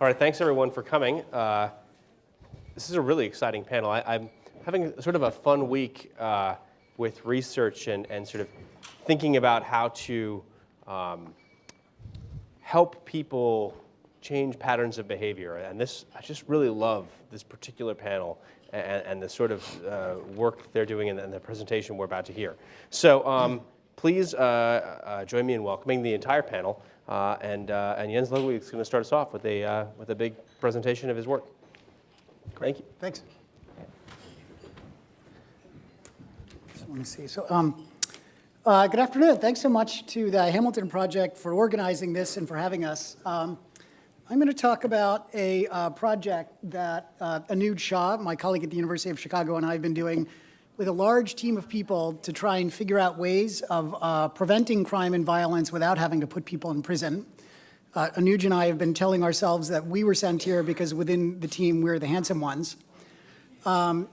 All right, thanks everyone for coming. This is a really exciting panel. I'm having sort of a fun week with research and sort of thinking about how to help people change patterns of behavior. And this, I just really love this particular panel and the sort of work they're doing and the presentation we're about to hear. So please join me in welcoming the entire panel. And Jens Ludwig is going to start us off with a big presentation of his work. Thank you. Thanks. So let me see. So, good afternoon. Thanks so much to the Hamilton Project for organizing this and for having us. I'm going to talk about a project that Anuj Shah, my colleague at the University of Chicago, and I have been doing with a large team of people to try and figure out ways of preventing crime and violence without having to put people in prison. Anuj and I have been telling ourselves that we were sent here because within the team we're the handsome ones. That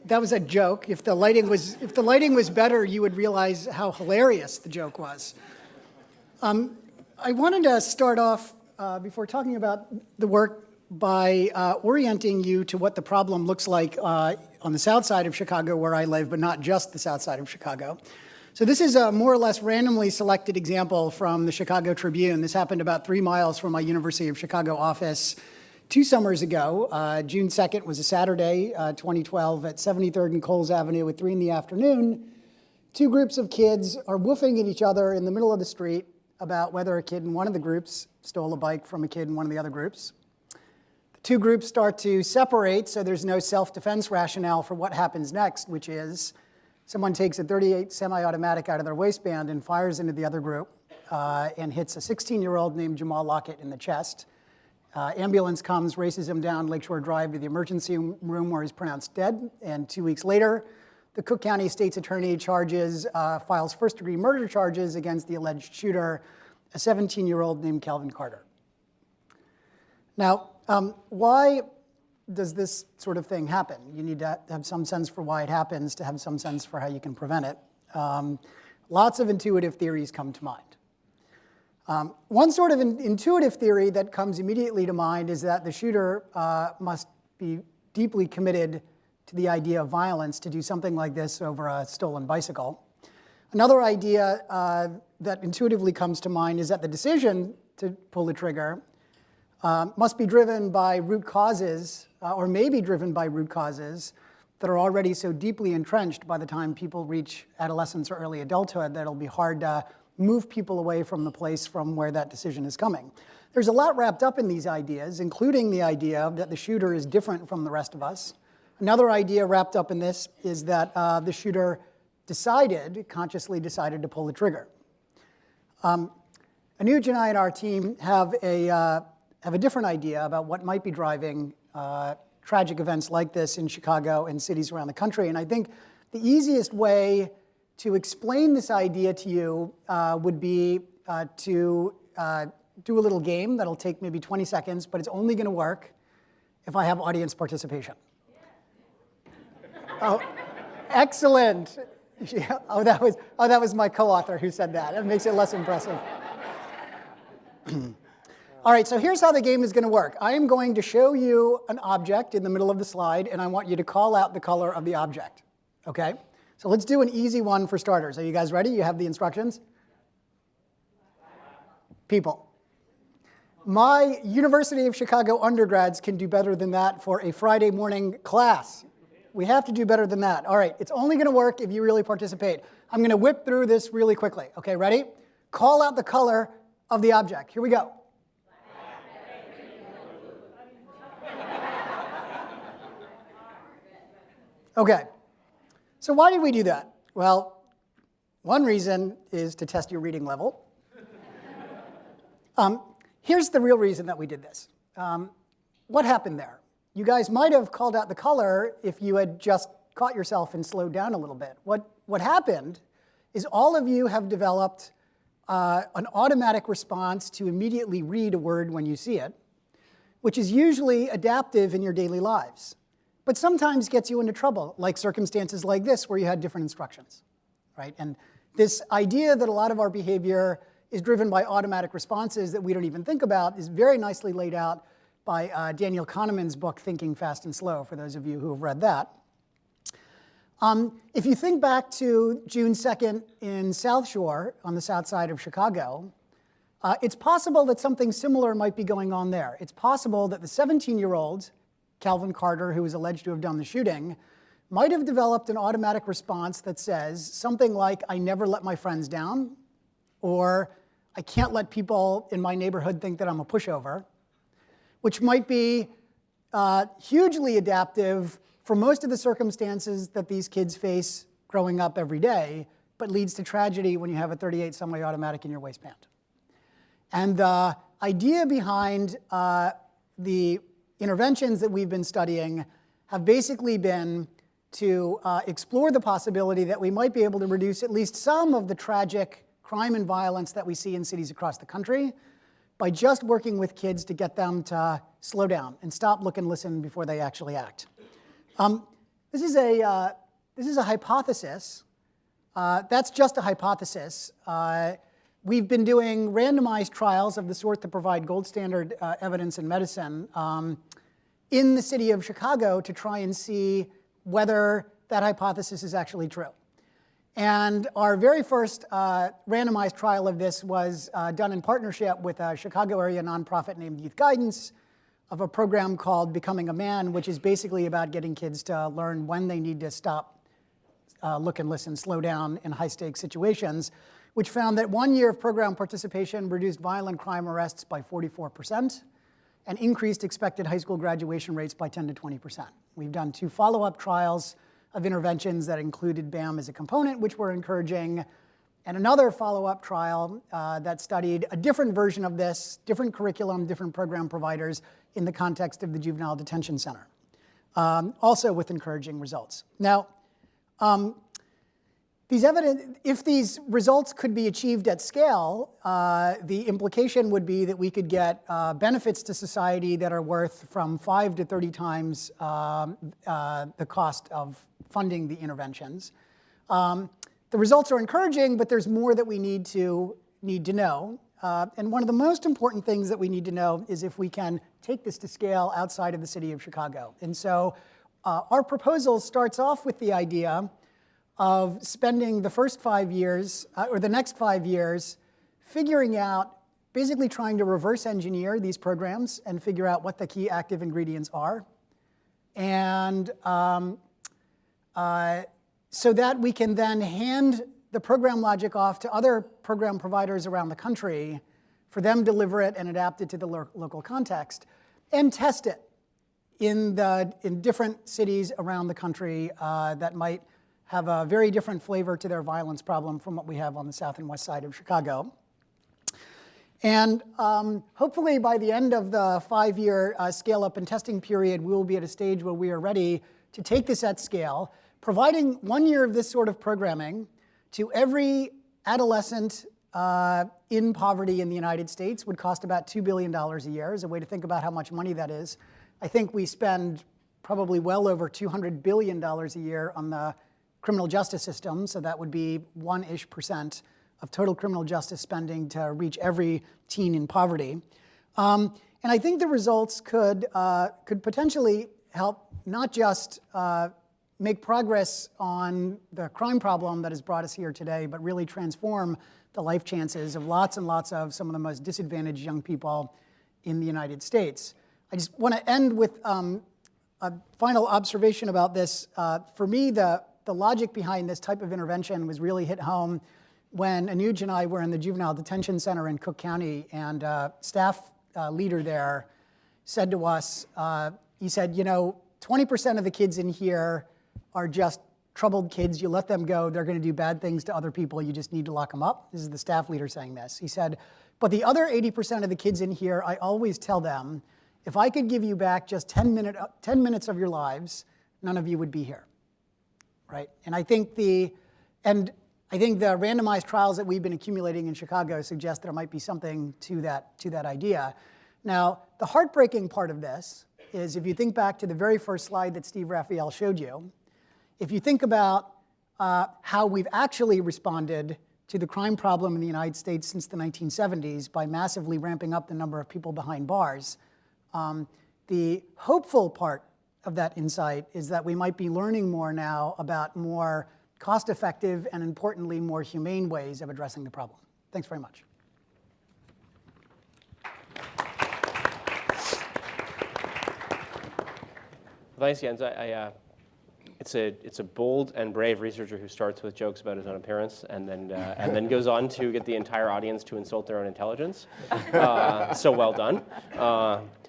was a joke. If the lighting was better, you would realize how hilarious the joke was. I wanted to start off before talking about the work by orienting you to what the problem looks like on the south side of Chicago where I live, but not just the south side of Chicago. So this is a more or less randomly selected example from the Chicago Tribune. This happened about 3 miles from my University of Chicago office 2 summers ago. June 2nd was a Saturday, 2012, at 73rd and Coles Avenue at 3 in the afternoon. 2 groups of kids are woofing at each other in the middle of the street about whether a kid in one of the groups stole a bike from a kid in one of the other groups. The 2 groups start to separate, so there's no self-defense rationale for what happens next, which is someone takes a .38 semi-automatic out of their waistband and fires into the other group and hits a 16-year-old named Jamal Lockett in the chest. Ambulance comes, races him down Lakeshore Drive to the emergency room where he's pronounced dead. And 2 weeks later, the Cook County State's Attorney files first-degree murder charges against the alleged shooter, a 17-year-old named Calvin Carter. Now, why does this sort of thing happen? You need to have some sense for why it happens to have some sense for how you can prevent it. Lots of intuitive theories come to mind. One sort of intuitive theory that comes immediately to mind is that the shooter must be deeply committed to the idea of violence to do something like this over a stolen bicycle. Another idea that intuitively comes to mind is that the decision to pull the trigger must be driven by root causes, or may be driven by root causes that are already so deeply entrenched by the time people reach adolescence or early adulthood that it'll be hard to move people away from the place from where that decision is coming. There's a lot wrapped up in these ideas, including the idea that the shooter is different from the rest of us. Another idea wrapped up in this is that the shooter consciously decided to pull the trigger. Anuj and I and our team have a different idea about what might be driving tragic events like this in Chicago and cities around the country. And I think the easiest way to explain this idea to you would be to do a little game that'll take maybe 20 seconds, but it's only going to work if I have audience participation. Oh, excellent. Oh, that was my co-author who said that. That makes it less impressive. All right, so here's how the game is going to work. I am going to show you an object in the middle of the slide, and I want you to call out the color of the object. Okay? So let's do an easy one for starters. Are you guys ready? You have the instructions? People. My University of Chicago undergrads can do better than that for a Friday morning class. We have to do better than that. All right, it's only going to work if you really participate. I'm going to whip through this really quickly. Okay, ready? Call out the color of the object. Here we go. Okay, so why did we do that? Well, one reason is to test your reading level. Here's the real reason that we did this. What happened there? You guys might have called out the color if you had just caught yourself and slowed down a little bit. What happened is all of you have developed an automatic response to immediately read a word when you see it, which is usually adaptive in your daily lives, but sometimes gets you into trouble, like circumstances like this where you had different instructions, right? And this idea that a lot of our behavior is driven by automatic responses that we don't even think about is very nicely laid out by Daniel Kahneman's book, Thinking Fast and Slow, for those of you who have read that. If you think back to June 2nd in South Shore, on the south side of Chicago, it's possible that something similar might be going on there. It's possible that the 17-year-old, Calvin Carter, who is alleged to have done the shooting, might have developed an automatic response that says something like, I never let my friends down, or I can't let people in my neighborhood think that I'm a pushover, which might be hugely adaptive for most of the circumstances that these kids face growing up every day, but leads to tragedy when you have a .38 semi-automatic in your waistband. And the idea behind the interventions that we've been studying have basically been to explore the possibility that we might be able to reduce at least some of the tragic crime and violence that we see in cities across the country by just working with kids to get them to slow down and stop, look, and listen before they actually act. This is a hypothesis. That's just a hypothesis. We've been doing randomized trials of the sort that provide gold standard evidence in medicine in the city of Chicago to try and see whether that hypothesis is actually true. And our very first randomized trial of this was done in partnership with a Chicago area nonprofit named Youth Guidance, of a program called Becoming a Man, which is basically about getting kids to learn when they need to stop, look and listen, slow down in high-stakes situations, which found that 1 year of program participation reduced violent crime arrests by 44% and increased expected high school graduation rates by 10 to 20%. We've done 2 follow-up trials of interventions that included BAM as a component, which were encouraging, and another follow-up trial that studied a different version of this, different curriculum, different program providers in the context of the Juvenile Detention Center, also with encouraging results. Now, if these results could be achieved at scale, the implication would be that we could get benefits to society that are worth from 5 to 30 times the cost of funding the interventions. The results are encouraging, but there's more that we need to know. And one of the most important things that we need to know is if we can take this to scale outside of the city of Chicago. And so our proposal starts off with the idea of spending the first 5 years, or the next 5 years, figuring out, basically trying to reverse engineer these programs and figure out what the key active ingredients are. And so that we can then hand the program logic off to other program providers around the country for them to deliver it and adapt it to the local context and test it in different cities around the country that might have a very different flavor to their violence problem from what we have on the south and west side of Chicago. And hopefully by the end of the 5-year scale-up and testing period, we will be at a stage where we are ready to take this at scale, providing 1 year of this sort of programming to every adolescent in poverty in the United States would cost about $2 billion a year, as a way to think about how much money that is. I think we spend probably well over $200 billion a year on the criminal justice system, so that would be 1-ish% of total criminal justice spending to reach every teen in poverty. And I think the results could potentially help not just make progress on the crime problem that has brought us here today, but really transform the life chances of lots and lots of some of the most disadvantaged young people in the United States. I just want to end with a final observation about this. For me, the logic behind this type of intervention was really hit home when Anuj and I were in the Juvenile Detention Center in Cook County, and staff leader there said to us, he said, 20% of the kids in here are just troubled kids. You let them go, they're going to do bad things to other people. You just need to lock them up. This is the staff leader saying this. He said, but the other 80% of the kids in here, I always tell them, if I could give you back just 10 minutes of your lives, none of you would be here, right? And I think the randomized trials that we've been accumulating in Chicago suggest there might be something to that idea. Now, the heartbreaking part of this is if you think back to the very first slide that Steve Raphael showed you, if you think about how we've actually responded to the crime problem in the United States since the 1970s by massively ramping up the number of people behind bars, The hopeful part of that insight is that we might be learning more now about more cost-effective and, importantly, more humane ways of addressing the problem. Thanks very much. Thanks, Jens. It's a bold and brave researcher who starts with jokes about his own appearance and then goes on to get the entire audience to insult their own intelligence. So well done.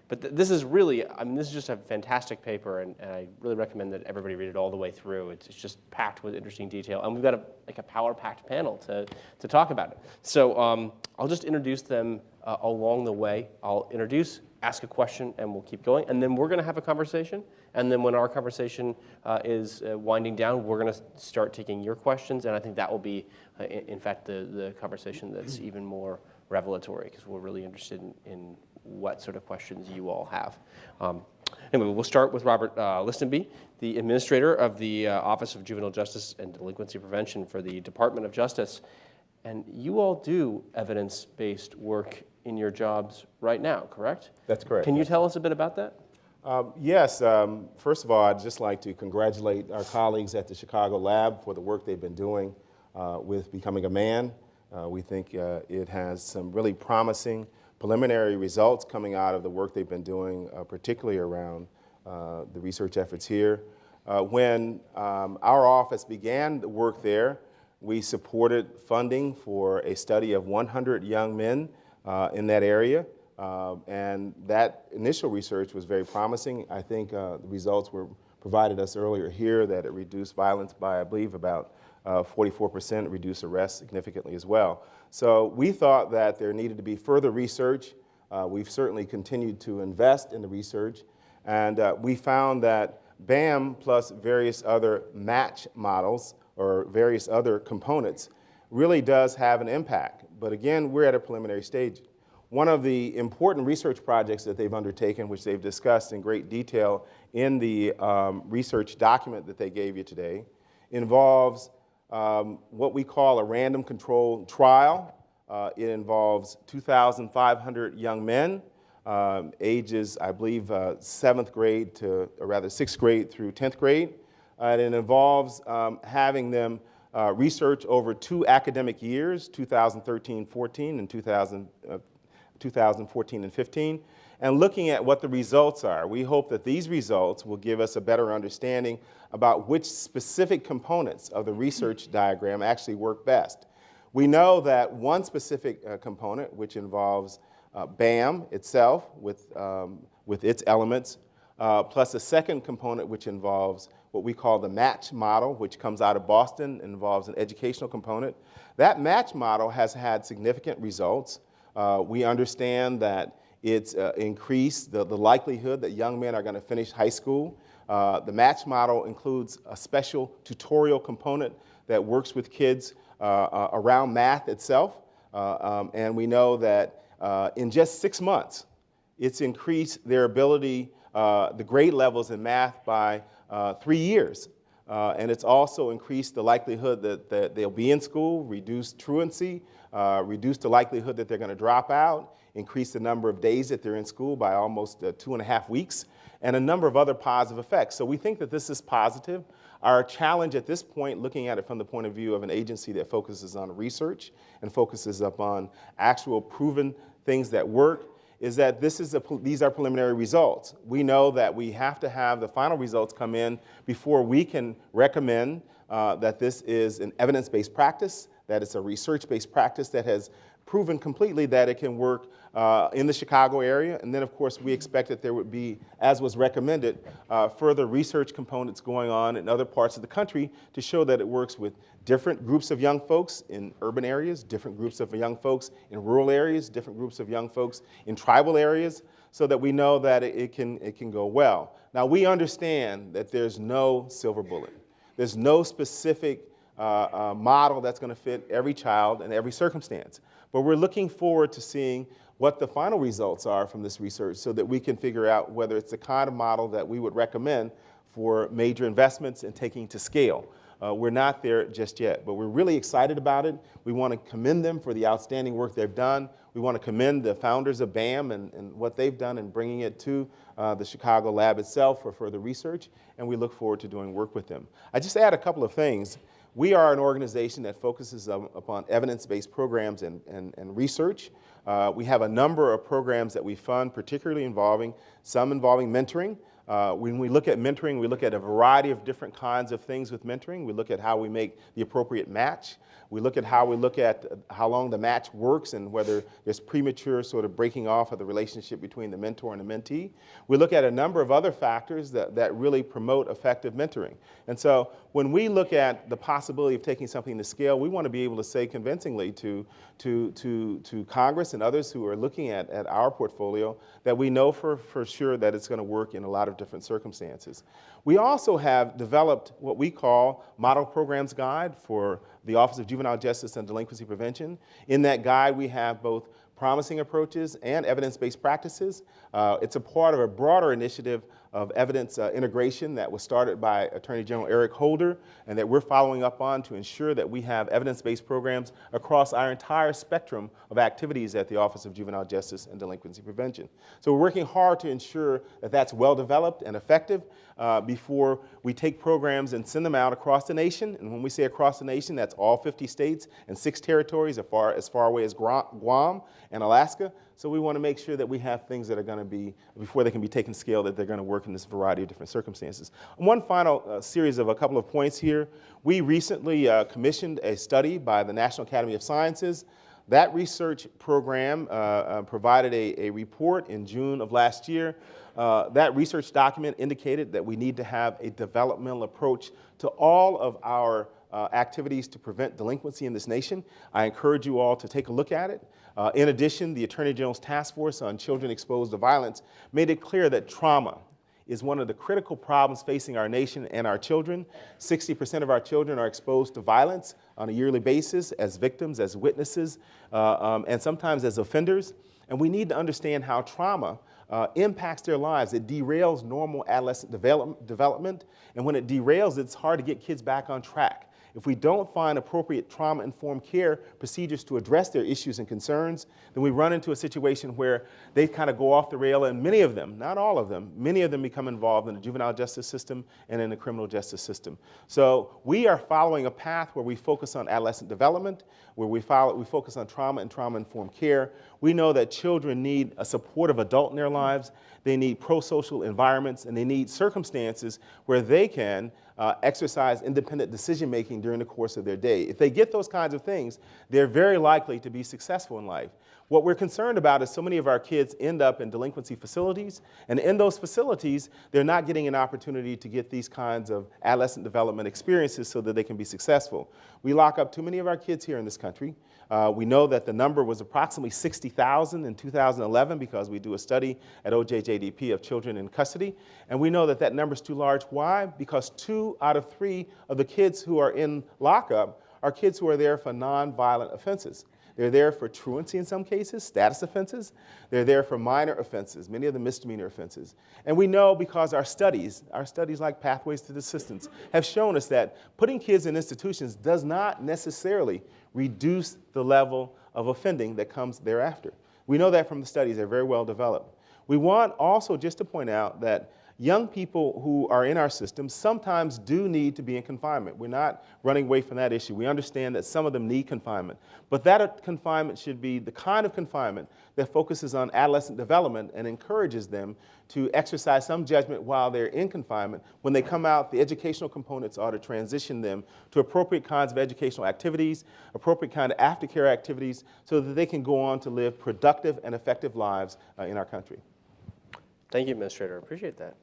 But this is really, I mean, this is just a fantastic paper, and I really recommend that everybody read it all the way through. It's just packed with interesting detail, and we've got a power-packed panel to talk about it. So I'll just introduce them along the way. I'll introduce, ask a question, and we'll keep going. And then we're going to have a conversation. And then when our conversation is winding down, we're going to start taking your questions. And I think that will be, in fact, the conversation that's even more revelatory, because we're really interested in what sort of questions you all have. Anyway, we'll start with Robert Listenbee, the administrator of the Office of Juvenile Justice and Delinquency Prevention for the Department of Justice. And you all do evidence-based work in your jobs right now, correct? That's correct. Can you tell us a bit about that? Yes. First of all, I'd just like to congratulate our colleagues at the Chicago lab for the work they've been doing with Becoming a Man. We think it has some really promising preliminary results coming out of the work they've been doing, particularly around the research efforts here. When our office began the work there, we supported funding for a study of 100 young men in that area. And that initial research was very promising. I think the results were provided us earlier here that it reduced violence by, I believe, about 44%, reduced arrests significantly as well. So we thought that there needed to be further research. We've certainly continued to invest in the research. And we found that BAM plus various other match models or various other components really does have an impact. But again, we're at a preliminary stage. One of the important research projects that they've undertaken, which they've discussed in great detail in the research document that they gave you today, involves what we call a random control trial. It involves 2,500 young men, ages, I believe, 7th grade to, or rather 6th grade through 10th grade. And it involves having them research over 2 academic years, 2013-14 and 2014 and 15, and looking at what the results are. We hope that these results will give us a better understanding about which specific components of the research diagram actually work best. We know that one specific component, which involves BAM itself with its elements, plus a second component which involves what we call the match model, which comes out of Boston, involves an educational component. That match model has had significant results. We understand that it's increased the likelihood that young men are going to finish high school. The match model includes a special tutorial component that works with kids around math itself. And we know that in just 6 months, it's increased their ability, the grade levels in math by 3 years. And it's also increased the likelihood that they'll be in school, reduced truancy, reduce the likelihood that they're going to drop out, increase the number of days that they're in school by almost 2.5 weeks, and a number of other positive effects. So we think that this is positive. Our challenge at this point, looking at it from the point of view of an agency that focuses on research and focuses upon actual proven things that work, is that these are preliminary results. We know that we have to have the final results come in before we can recommend that this is an evidence-based practice, that it's a research-based practice that has proven completely that it can work in the Chicago area. And then, of course, we expect that there would be, as was recommended, further research components going on in other parts of the country to show that it works with different groups of young folks in urban areas, different groups of young folks in rural areas, different groups of young folks in tribal areas, so that we know that it can go well. Now, we understand that there's no silver bullet. There's no specific model that's going to fit every child and every circumstance. But we're looking forward to seeing what the final results are from this research so that we can figure out whether it's the kind of model that we would recommend for major investments and taking to scale. We're not there just yet, but we're really excited about it. We want to commend them for the outstanding work they've done. We want to commend the founders of BAM and what they've done in bringing it to the Chicago lab itself for further research, and we look forward to doing work with them. I just add a couple of things. We are an organization that focuses upon evidence-based programs and research. We have a number of programs that we fund, particularly some involving mentoring. When we look at mentoring, we look at a variety of different kinds of things with mentoring. We look at how we make the appropriate match. We look at how how long the match works and whether there's premature sort of breaking off of the relationship between the mentor and the mentee. We look at a number of other factors that really promote effective mentoring. And so when we look at the possibility of taking something to scale, we want to be able to say convincingly to Congress and others who are looking at our portfolio that we know for sure that it's going to work in a lot of different circumstances. We also have developed what we call Model Programs Guide for the Office of Juvenile Justice and Delinquency Prevention. In that guide, we have both promising approaches and evidence-based practices. It's a part of a broader initiative of evidence integration that was started by Attorney General Eric Holder and that we're following up on to ensure that we have evidence-based programs across our entire spectrum of activities at the Office of Juvenile Justice and Delinquency Prevention. So we're working hard to ensure that that's well developed and effective before we take programs and send them out across the nation. And when we say across the nation, that's all 50 states and 6 territories as far away as Guam and Alaska. So we want to make sure that we have things that are going to be, before they can be taken to scale, that they're going to work in this variety of different circumstances. And one final series of a couple of points here. We recently commissioned a study by the National Academy of Sciences. That research program provided a report in June of last year. That research document indicated that we need to have a developmental approach to all of our activities to prevent delinquency in this nation. I encourage you all to take a look at it. In addition, the Attorney General's Task Force on Children Exposed to Violence made it clear that trauma is one of the critical problems facing our nation and our children. 60% of our children are exposed to violence on a yearly basis as victims, as witnesses, and sometimes as offenders. And we need to understand how trauma impacts their lives. It derails normal adolescent development, and when it derails, it's hard to get kids back on track. If we don't find appropriate trauma-informed care procedures to address their issues and concerns, then we run into a situation where they kind of go off the rail, and many of them, not all of them, many of them become involved in the juvenile justice system and in the criminal justice system. So we are following a path where we focus on adolescent development, where we focus on trauma and trauma-informed care. We know that children need a supportive adult in their lives. They need pro-social environments, and they need circumstances where they can exercise independent decision-making during the course of their day. If they get those kinds of things, they're very likely to be successful in life. What we're concerned about is so many of our kids end up in delinquency facilities, and in those facilities, they're not getting an opportunity to get these kinds of adolescent development experiences so that they can be successful. We lock up too many of our kids here in this country. We know that the number was approximately 60,000 in 2011 because we do a study at OJJDP of children in custody. And we know that that number is too large. Why? Because 2 out of 3 of the kids who are in lockup are kids who are there for nonviolent offenses. They're there for truancy in some cases, status offenses. They're there for minor offenses, many of them misdemeanor offenses. And we know because our studies like Pathways to Assistance, have shown us that putting kids in institutions does not necessarily reduce the level of offending that comes thereafter. We know that from the studies. They're very well developed. We want also just to point out that young people who are in our system sometimes do need to be in confinement. We're not running away from that issue. We understand that some of them need confinement. But that confinement should be the kind of confinement that focuses on adolescent development and encourages them to exercise some judgment while they're in confinement. When they come out, the educational components are to transition them to appropriate kinds of educational activities, appropriate kind of aftercare activities, so that they can go on to live productive and effective lives in our country. Thank you, Administrator. I appreciate that.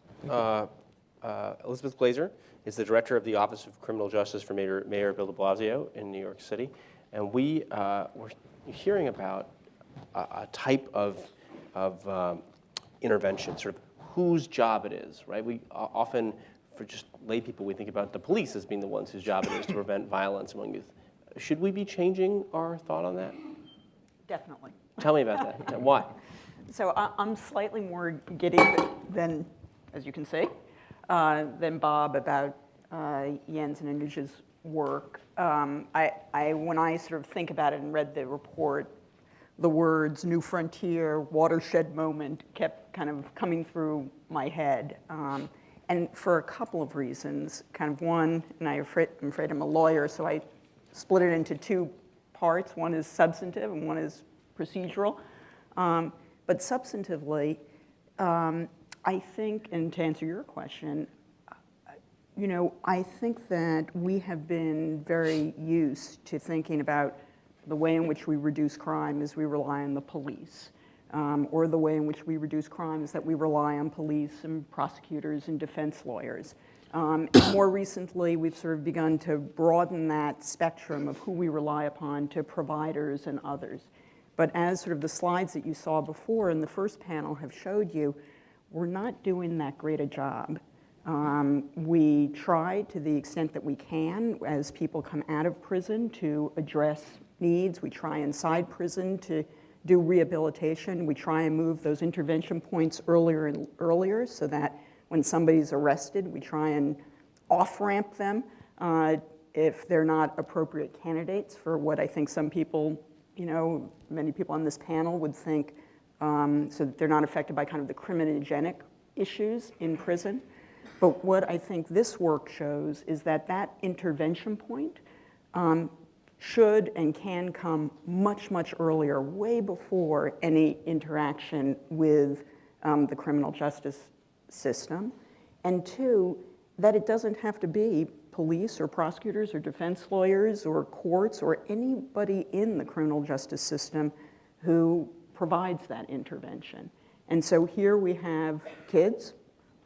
Elizabeth Glazer is the Director of the Office of Criminal Justice for Mayor Bill de Blasio in New York City. And we're hearing about a type of intervention, sort of whose job it is, right? We often, for just lay people, we think about the police as being the ones whose job it is to prevent violence among youth. Should we be changing our thought on that? Definitely. Tell me about that. Why? So I'm slightly more giddy than, as you can see, than Bob about Jens and Anuj's work, when I sort of think about it and read the report, the words new frontier, watershed moment kept kind of coming through my head. And for a couple of reasons. Kind of one, and I'm afraid I'm a lawyer, so I split it into two parts. One is substantive and one is procedural. But substantively, I think, and to answer your question, I think that we have been very used to thinking about the way in which we reduce crime is we rely on the police, or the way in which we reduce crime is that we rely on police and prosecutors and defense lawyers. More recently, we've sort of begun to broaden that spectrum of who we rely upon to providers and others. But as sort of the slides that you saw before in the first panel have showed you, we're not doing that great a job. We try to the extent that we can as people come out of prison to address needs. We try inside prison to do rehabilitation. We try and move those intervention points earlier and earlier so that when somebody's arrested, we try and off-ramp them if they're not appropriate candidates for what I think some people, many people on this panel would think, so that they're not affected by kind of the criminogenic issues in prison. But what I think this work shows is that that intervention point should and can come much, much earlier, way before any interaction with the criminal justice system. And two, that it doesn't have to be police or prosecutors or defense lawyers or courts or anybody in the criminal justice system who provides that intervention. And so here we have kids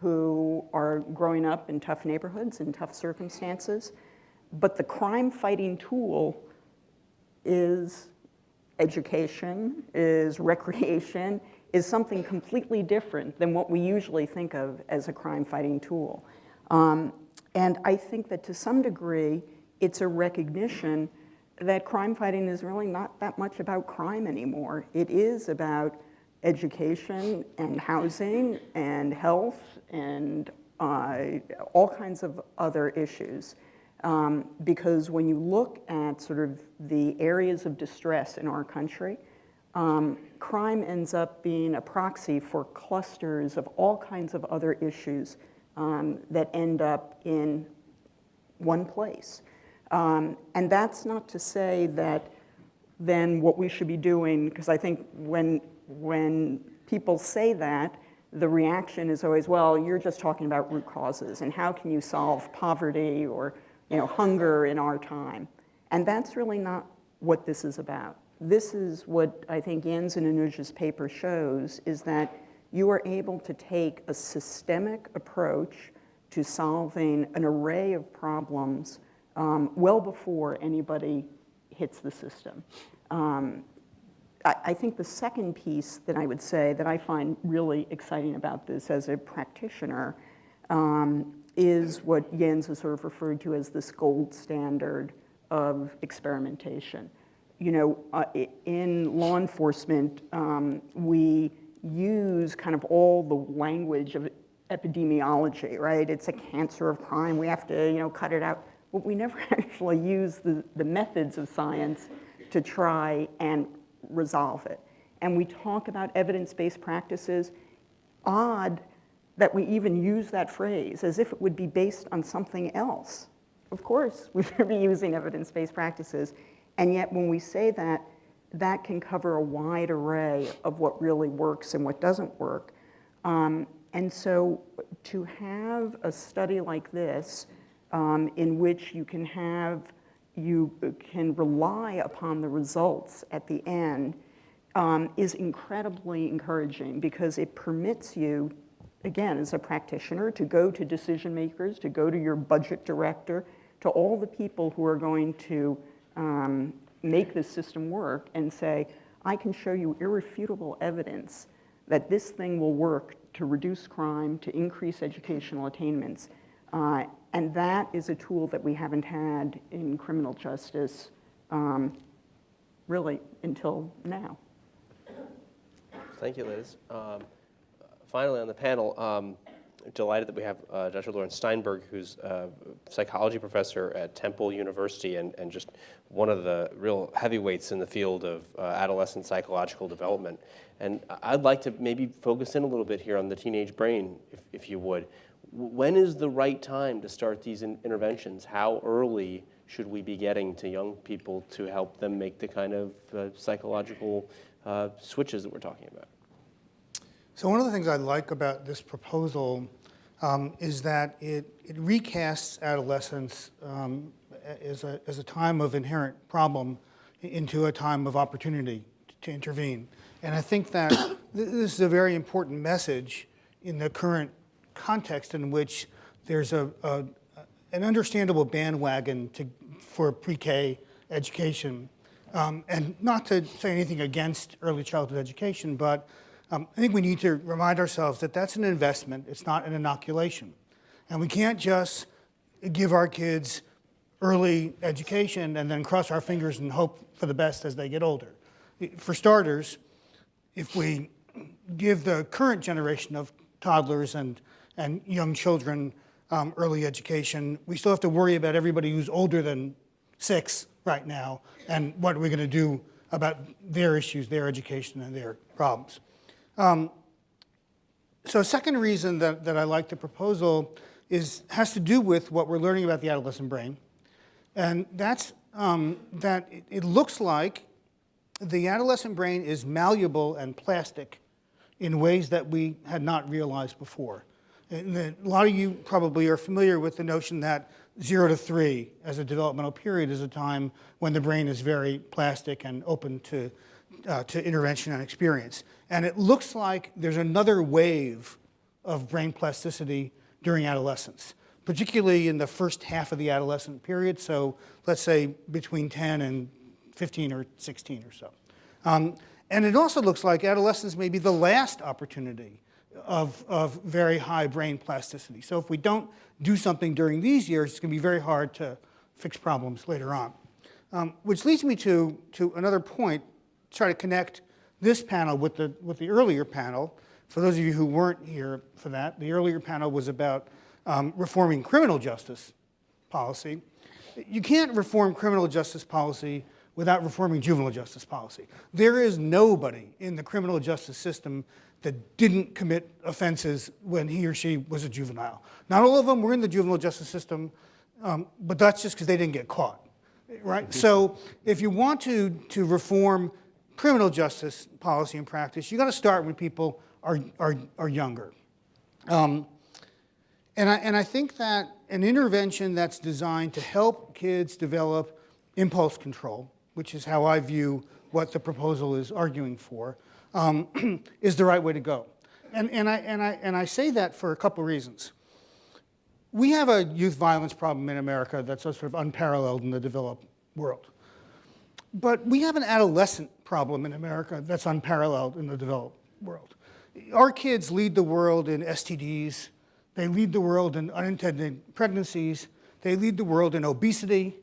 who are growing up in tough neighborhoods, in tough circumstances, but the crime-fighting tool is education, is recreation, is something completely different than what we usually think of as a crime-fighting tool. And I think that to some degree, it's a recognition that crime fighting is really not that much about crime anymore. It is about education and housing and health and all kinds of other issues. Because when you look at sort of the areas of distress in our country, crime ends up being a proxy for clusters of all kinds of other issues that end up in one place. And that's not to say that then what we should be doing, because I think when people say that, the reaction is always, well, you're just talking about root causes, and how can you solve poverty or hunger in our time? And that's really not what this is about. This is what I think Jens and Anuj's paper shows, is that you are able to take a systemic approach to solving an array of problems well before anybody hits the system. I think the second piece that I would say that I find really exciting about this as a practitioner is what Jens has sort of referred to as this gold standard of experimentation. In law enforcement, we use kind of all the language of epidemiology, right? It's a cancer of crime. We have to, cut it out. But we never actually use the methods of science to try and resolve it. And we talk about evidence-based practices. Odd that we even use that phrase as if it would be based on something else. Of course, we should be using evidence-based practices. And yet when we say that, that can cover a wide array of what really works and what doesn't work. And so to have a study like this in which you can rely upon the results at the end is incredibly encouraging, because it permits you, again, as a practitioner, to go to decision makers, to go to your budget director, to all the people who are going to make this system work and say, I can show you irrefutable evidence that this thing will work to reduce crime, to increase educational attainments. And that is a tool that we haven't had in criminal justice really until now. Thank you, Liz. Finally on the panel, delighted that we have Dr. Laurence Steinberg, who's a psychology professor at Temple University and just one of the real heavyweights in the field of adolescent psychological development. And I'd like to maybe focus in a little bit here on the teenage brain, if you would. When is the right time to start these interventions? How early should we be getting to young people to help them make the kind of psychological switches that we're talking about? So one of the things I like about this proposal is that it recasts adolescence as a time of inherent problem into a time of opportunity to intervene. And I think that this is a very important message in the current context in which there's an understandable bandwagon for pre-K education. And not to say anything against early childhood education, but I think we need to remind ourselves that that's an investment. It's not an inoculation. And we can't just give our kids early education and then cross our fingers and hope for the best as they get older. For starters, if we give the current generation of toddlers and young children early education, we still have to worry about everybody who's older than 6 right now and what are we going to do about their issues, their education, and their problems. So a second reason that I like the proposal has to do with what we're learning about the adolescent brain. And that's that it looks like the adolescent brain is malleable and plastic in ways that we had not realized before. And a lot of you probably are familiar with the notion that 0 to 3 as a developmental period is a time when the brain is very plastic and open to intervention and experience. And it looks like there's another wave of brain plasticity during adolescence, particularly in the first half of the adolescent period, so let's say between 10 and 15 or 16 or so. And it also looks like adolescence may be the last opportunity of very high brain plasticity. So if we don't do something during these years, it's going to be very hard to fix problems later on. Which leads me to another point, try to connect this panel with the earlier panel. For those of you who weren't here for that, the earlier panel was about reforming criminal justice policy. You can't reform criminal justice policy without reforming juvenile justice policy. There is nobody in the criminal justice system that didn't commit offenses when he or she was a juvenile. Not all of them were in the juvenile justice system, but that's just because they didn't get caught, right? So if you want to reform criminal justice policy and practice, you got to start when people are younger. And I think that an intervention that's designed to help kids develop impulse control, which is how I view what the proposal is arguing for, is the right way to go. And I say that for a couple reasons. We have a youth violence problem in America that's sort of unparalleled in the developed world. But we have an adolescent problem in America that's unparalleled in the developed world. Our kids lead the world in STDs. They lead the world in unintended pregnancies. They lead the world in obesity.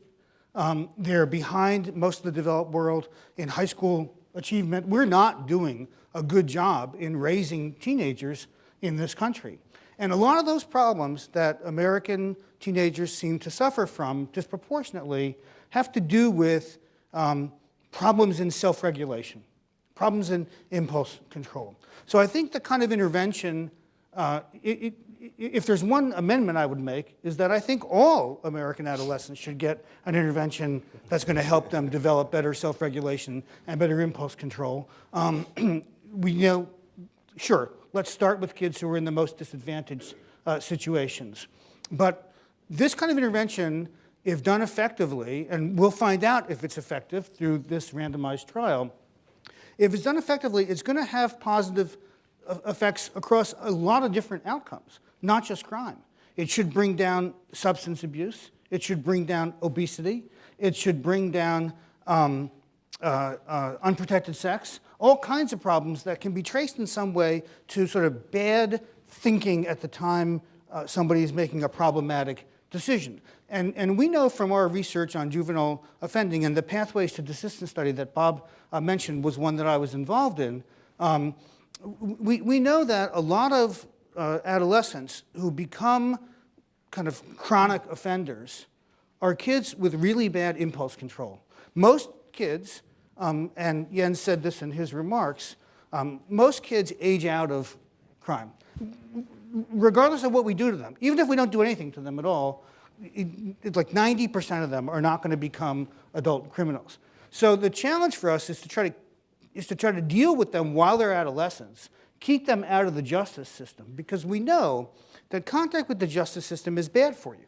They're behind most of the developed world in high school achievement. We're not doing a good job in raising teenagers in this country. And a lot of those problems that American teenagers seem to suffer from disproportionately have to do with problems in self-regulation, problems in impulse control. So I think the kind of intervention, if there's one amendment I would make, is that I think all American adolescents should get an intervention that's going to help them develop better self-regulation and better impulse control. Sure, let's start with kids who are in the most disadvantaged situations. But this kind of intervention, if done effectively, and we'll find out if it's effective through this randomized trial, if it's done effectively, it's going to have positive effects across a lot of different outcomes, not just crime. It should bring down substance abuse. It should bring down obesity. It should bring down unprotected sex, all kinds of problems that can be traced in some way to sort of bad thinking at the time somebody is making a problematic decision. And we know from our research on juvenile offending, and the Pathways to Desistance study that Bob mentioned was one that I was involved in, we know that a lot of adolescents who become kind of chronic offenders are kids with really bad impulse control. Most kids, and Jens said this in his remarks, most kids age out of crime, regardless of what we do to them. Even if we don't do anything to them at all, it's like 90% of them are not going to become adult criminals. So the challenge for us is to try to deal with them while they're adolescents, keep them out of the justice system, because we know that contact with the justice system is bad for you.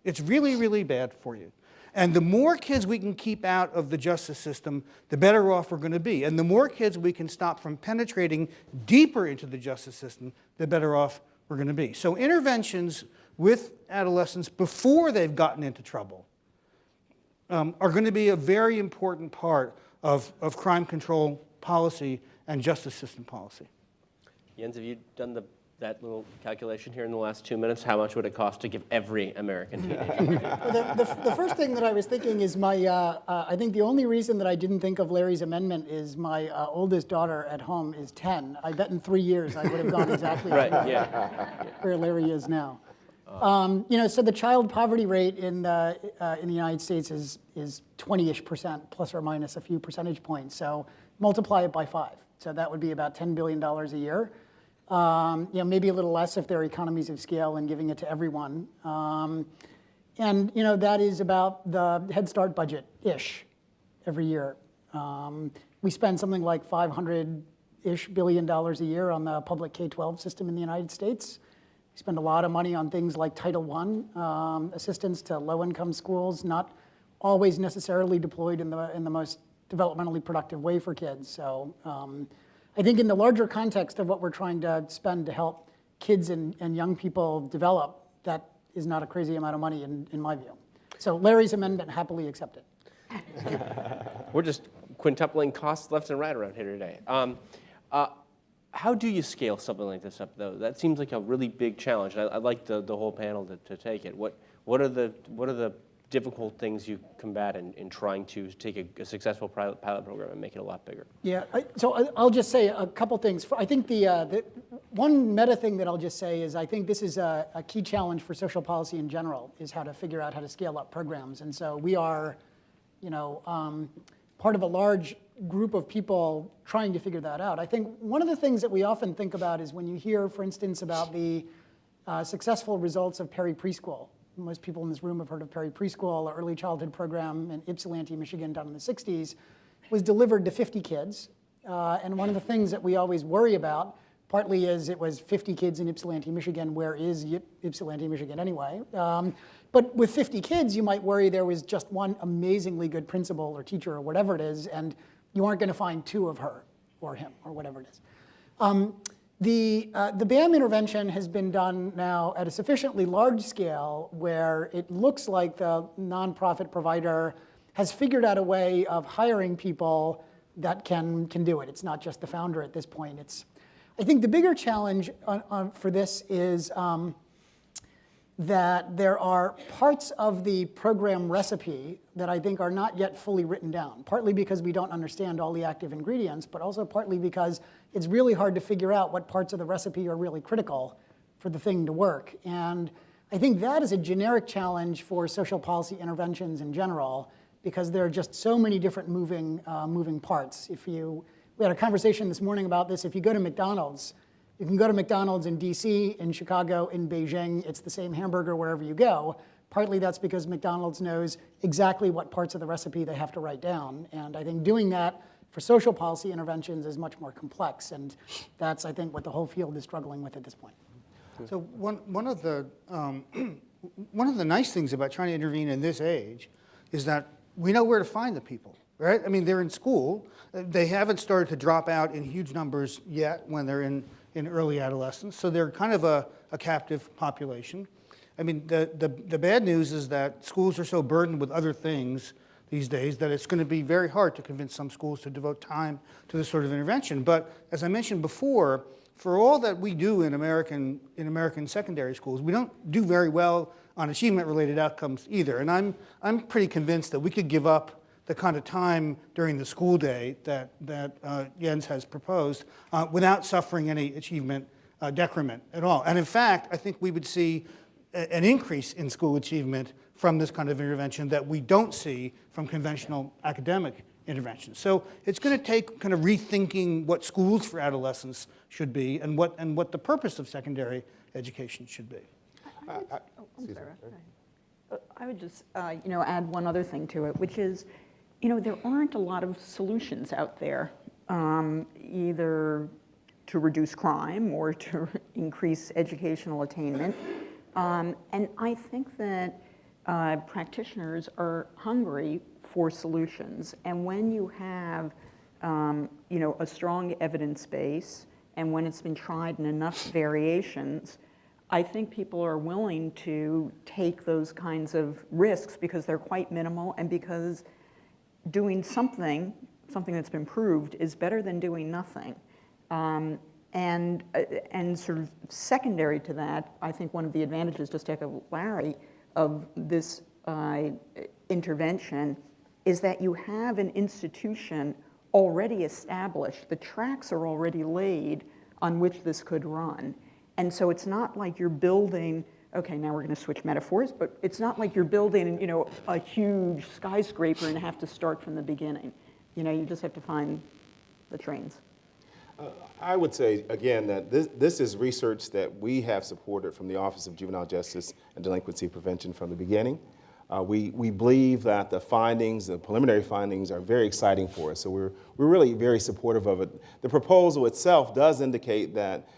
It's really, really bad for you. And the more kids we can keep out of the justice system, the better off we're going to be. And the more kids we can stop from penetrating deeper into the justice system, the better off we're going to be. So interventions with adolescents before they've gotten into trouble are going to be a very important part of crime control policy and justice system policy. Jens, have you done that little calculation here in the last 2 minutes? How much would it cost to give every American teenager? The first thing that I was thinking is I think the only reason that I didn't think of Larry's amendment is my oldest daughter at home is 10. I bet in 3 years I would have gone exactly Right, to yeah. where Larry is now. So the child poverty rate in the United States is 20-ish%, plus or minus a few percentage points. So multiply it by 5. So that would be about $10 billion a year. Maybe a little less if there are economies of scale and giving it to everyone. And that is about the Head Start-budget-ish every year. We spend something like $500-ish billion a year on the public K-12 system in the United States. We spend a lot of money on things like Title I, assistance to low-income schools, not always necessarily deployed in the most developmentally productive way for kids. So I think in the larger context of what we're trying to spend to help kids and young people develop, that is not a crazy amount of money in my view. So Larry's amendment, happily accepted. We're just quintupling costs left and right around here today. How do you scale something like this up, though? That seems like a really big challenge. And I'd like the whole panel to take it. What are the difficult things you combat in trying to take a successful pilot program and make it a lot bigger? Yeah, so I'll just say a couple things. I think the one meta thing that I'll just say is I think this is a key challenge for social policy in general, is how to figure out how to scale up programs. And so we are, part of a large group of people trying to figure that out. I think one of the things that we often think about is when you hear, for instance, about the successful results of Perry Preschool. Most people in this room have heard of Perry Preschool, an early childhood program in Ypsilanti, Michigan, done in the 60s, was delivered to 50 kids. And one of the things that we always worry about, partly is it was 50 kids in Ypsilanti, Michigan. Where is Ypsilanti, Michigan anyway? But with 50 kids, you might worry there was just one amazingly good principal or teacher or whatever it is, and you aren't going to find 2 of her or him or whatever it is. The BAM intervention has been done now at a sufficiently large scale where it looks like the nonprofit provider has figured out a way of hiring people that can do it. It's not just the founder at this point. I think the bigger challenge for this is that there are parts of the program recipe that I think are not yet fully written down, partly because we don't understand all the active ingredients, but also partly because it's really hard to figure out what parts of the recipe are really critical for the thing to work. And I think that is a generic challenge for social policy interventions in general, because there are just so many different moving parts. We had a conversation this morning about this. If you go to McDonald's, you can go to McDonald's in DC, in Chicago, in Beijing. It's the same hamburger wherever you go. Partly that's because McDonald's knows exactly what parts of the recipe they have to write down. And I think doing that for social policy interventions is much more complex. And that's, I think, what the whole field is struggling with at this point. So one of the nice things about trying to intervene in this age is that we know where to find the people, right? I mean, they're in school. They haven't started to drop out in huge numbers yet when they're in early adolescence. So they're kind of a captive population. I mean, the bad news is that schools are so burdened with other things these days that it's going to be very hard to convince some schools to devote time to this sort of intervention. But as I mentioned before, for all that we do in American secondary schools, we don't do very well on achievement-related outcomes either. And I'm pretty convinced that we could give up the kind of time during the school day that Jens has proposed without suffering any achievement decrement at all. And in fact, I think we would see an increase in school achievement from this kind of intervention that we don't see from conventional academic intervention. So it's going to take kind of rethinking what schools for adolescents should be and what the purpose of secondary education should be. I would just add one other thing to it, which is, there aren't a lot of solutions out there, either to reduce crime or to increase educational attainment. And I think that practitioners are hungry for solutions. And when you have, a strong evidence base, and when it's been tried in enough variations, I think people are willing to take those kinds of risks because they're quite minimal and because doing something that's been proved, is better than doing nothing. And sort of secondary to that, I think one of the advantages, just to echo Larry, of this intervention is that you have an institution already established. The tracks are already laid on which this could run. And so it's not like you're building, okay, now we're going to switch metaphors, but it's not like you're building, a huge skyscraper and have to start from the beginning. You just have to find the trains. I would say, again, that this is research that we have supported from the Office of Juvenile Justice and Delinquency Prevention from the beginning. We believe that the findings, the preliminary findings, are very exciting for us. So we're really very supportive of it. The proposal itself does indicate that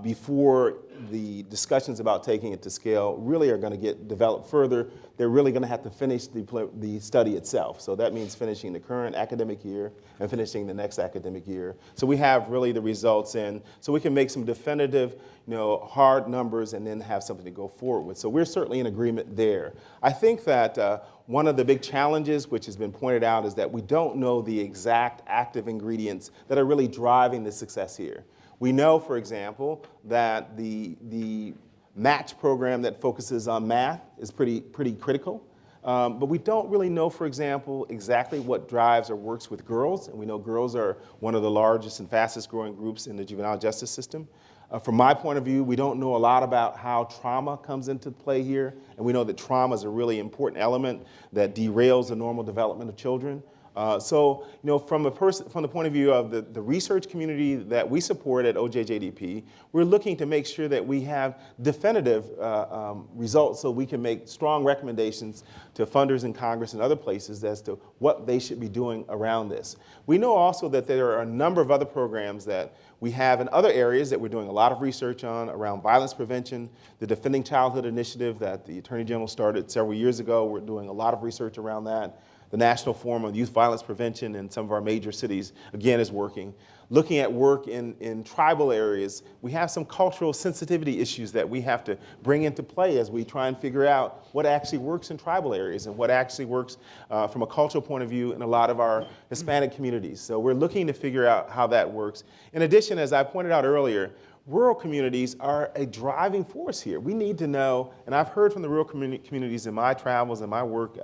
before the discussions about taking it to scale really are going to get developed further, they're really going to have to finish the study itself. So that means finishing the current academic year and finishing the next academic year. So we have really the results in, so we can make some definitive, hard numbers and then have something to go forward with. So we're certainly in agreement there. I think that one of the big challenges, which has been pointed out, is that we don't know the exact active ingredients that are really driving the success here. We know, for example, that the match program that focuses on math is pretty critical. But we don't really know, for example, exactly what drives or works with girls. And we know girls are one of the largest and fastest growing groups in the juvenile justice system. From my point of view, we don't know a lot about how trauma comes into play here. And we know that trauma is a really important element that derails the normal development of children. So, from the point of view of the research community that we support at OJJDP, we're looking to make sure that we have definitive results so we can make strong recommendations to funders in Congress and other places as to what they should be doing around this. We know also that there are a number of other programs that we have in other areas that we're doing a lot of research on around violence prevention, the Defending Childhood Initiative that the Attorney General started several years ago. We're doing a lot of research around that. The National Forum on Youth Violence Prevention in some of our major cities, again, is working. Looking at work in tribal areas, we have some cultural sensitivity issues that we have to bring into play as we try and figure out what actually works in tribal areas and what actually works from a cultural point of view in a lot of our Hispanic communities. So we're looking to figure out how that works. In addition, as I pointed out earlier, rural communities are a driving force here. We need to know, and I've heard from the rural communities in my travels and my work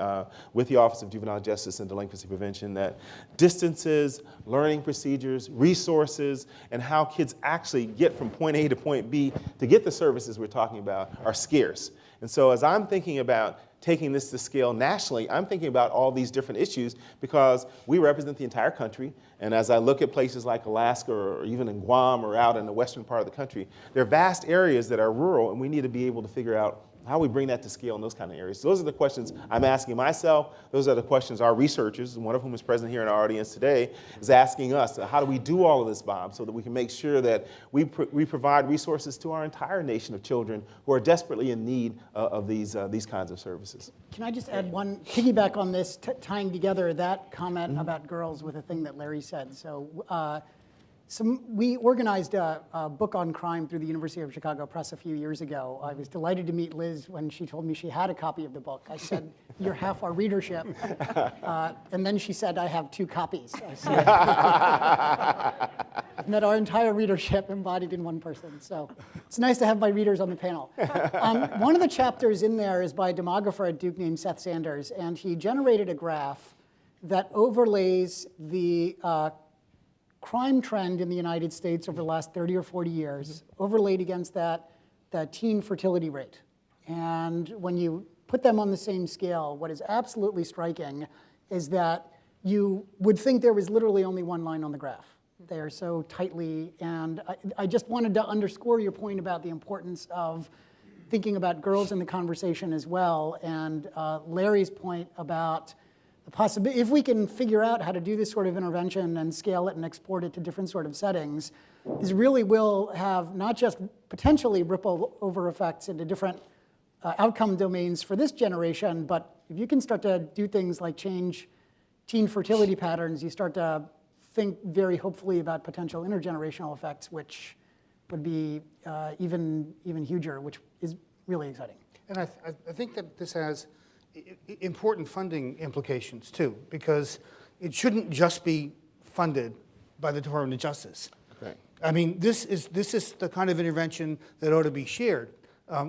with the Office of Juvenile Justice and Delinquency Prevention, that distances, learning procedures, resources, and how kids actually get from point A to point B to get the services we're talking about are scarce. And so as I'm thinking about taking this to scale nationally, I'm thinking about all these different issues because we represent the entire country. And as I look at places like Alaska or even in Guam or out in the western part of the country, there are vast areas that are rural, and we need to be able to figure out how we bring that to scale in those kind of areas. So those are the questions I'm asking myself. Those are the questions our researchers, one of whom is present here in our audience today, is asking us. How do we do all of this, Bob, so that we can make sure that we provide resources to our entire nation of children who are desperately in need of these kinds of services? Can I just add one piggyback on this, tying together that comment about girls with a thing that Larry said. So we organized a book on crime through the University of Chicago Press a few years ago. I was delighted to meet Liz when she told me she had a copy of the book. I said, "You're half our readership." And then she said, "I have 2 copies." I said, and that our entire readership embodied in one person. So it's nice to have my readers on the panel. One of the chapters in there is by a demographer at Duke named Seth Sanders, and he generated a graph that overlays the crime trend in the United States over the last 30 or 40 years, overlaid against that teen fertility rate. And when you put them on the same scale, what is absolutely striking is that you would think there was literally only one line on the graph. They are so tightly, and I just wanted to underscore your point about the importance of thinking about girls in the conversation as well, and Larry's point about the possibility, if we can figure out how to do this sort of intervention and scale it and export it to different sort of settings, this really will have not just potentially ripple over effects into different outcome domains for this generation, but if you can start to do things like change teen fertility patterns, you start to think very hopefully about potential intergenerational effects, which would be even huger, which is really exciting. And I think that this has important funding implications too, because it shouldn't just be funded by the Department of Justice. Right. I mean, this is the kind of intervention that ought to be shared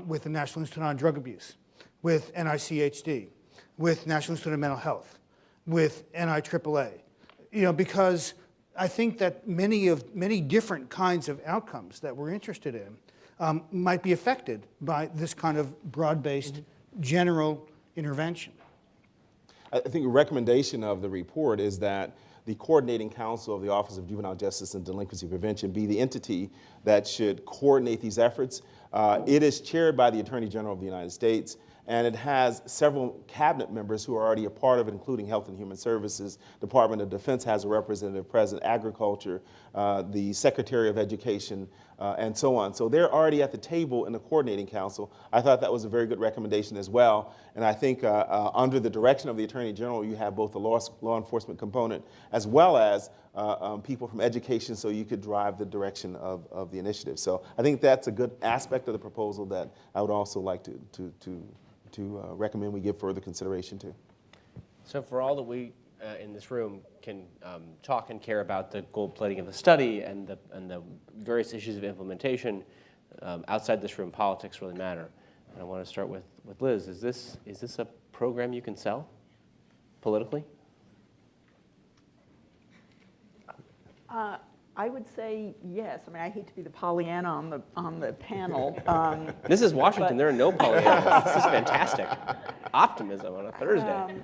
with the National Institute on Drug Abuse, with NICHD, with National Institute of Mental Health, with NIAAA, because I think that many different kinds of outcomes that we're interested in might be affected by this kind of broad-based general intervention. I think a recommendation of the report is that the Coordinating Council of the Office of Juvenile Justice and Delinquency Prevention be the entity that should coordinate these efforts. It is chaired by the Attorney General of the United States, and it has several cabinet members who are already a part of it, including Health and Human Services. Department of Defense has a representative present, Agriculture, the Secretary of Education, and so on. So they're already at the table in the Coordinating Council. I thought that was a very good recommendation as well. And I think under the direction of the Attorney General, you have both the law enforcement component as well as people from education, so you could drive the direction of the initiative. So I think that's a good aspect of the proposal that I would also like to recommend we give further consideration to. So for all that we in this room can talk and care about the gold plating of the study and the various issues of implementation, outside this room, politics really matter. And I want to start with Liz. Is this a program you can sell politically? I would say yes. I mean, I hate to be the Pollyanna on the panel. This is Washington. There are no Pollyannas. This is fantastic. Optimism on a Thursday.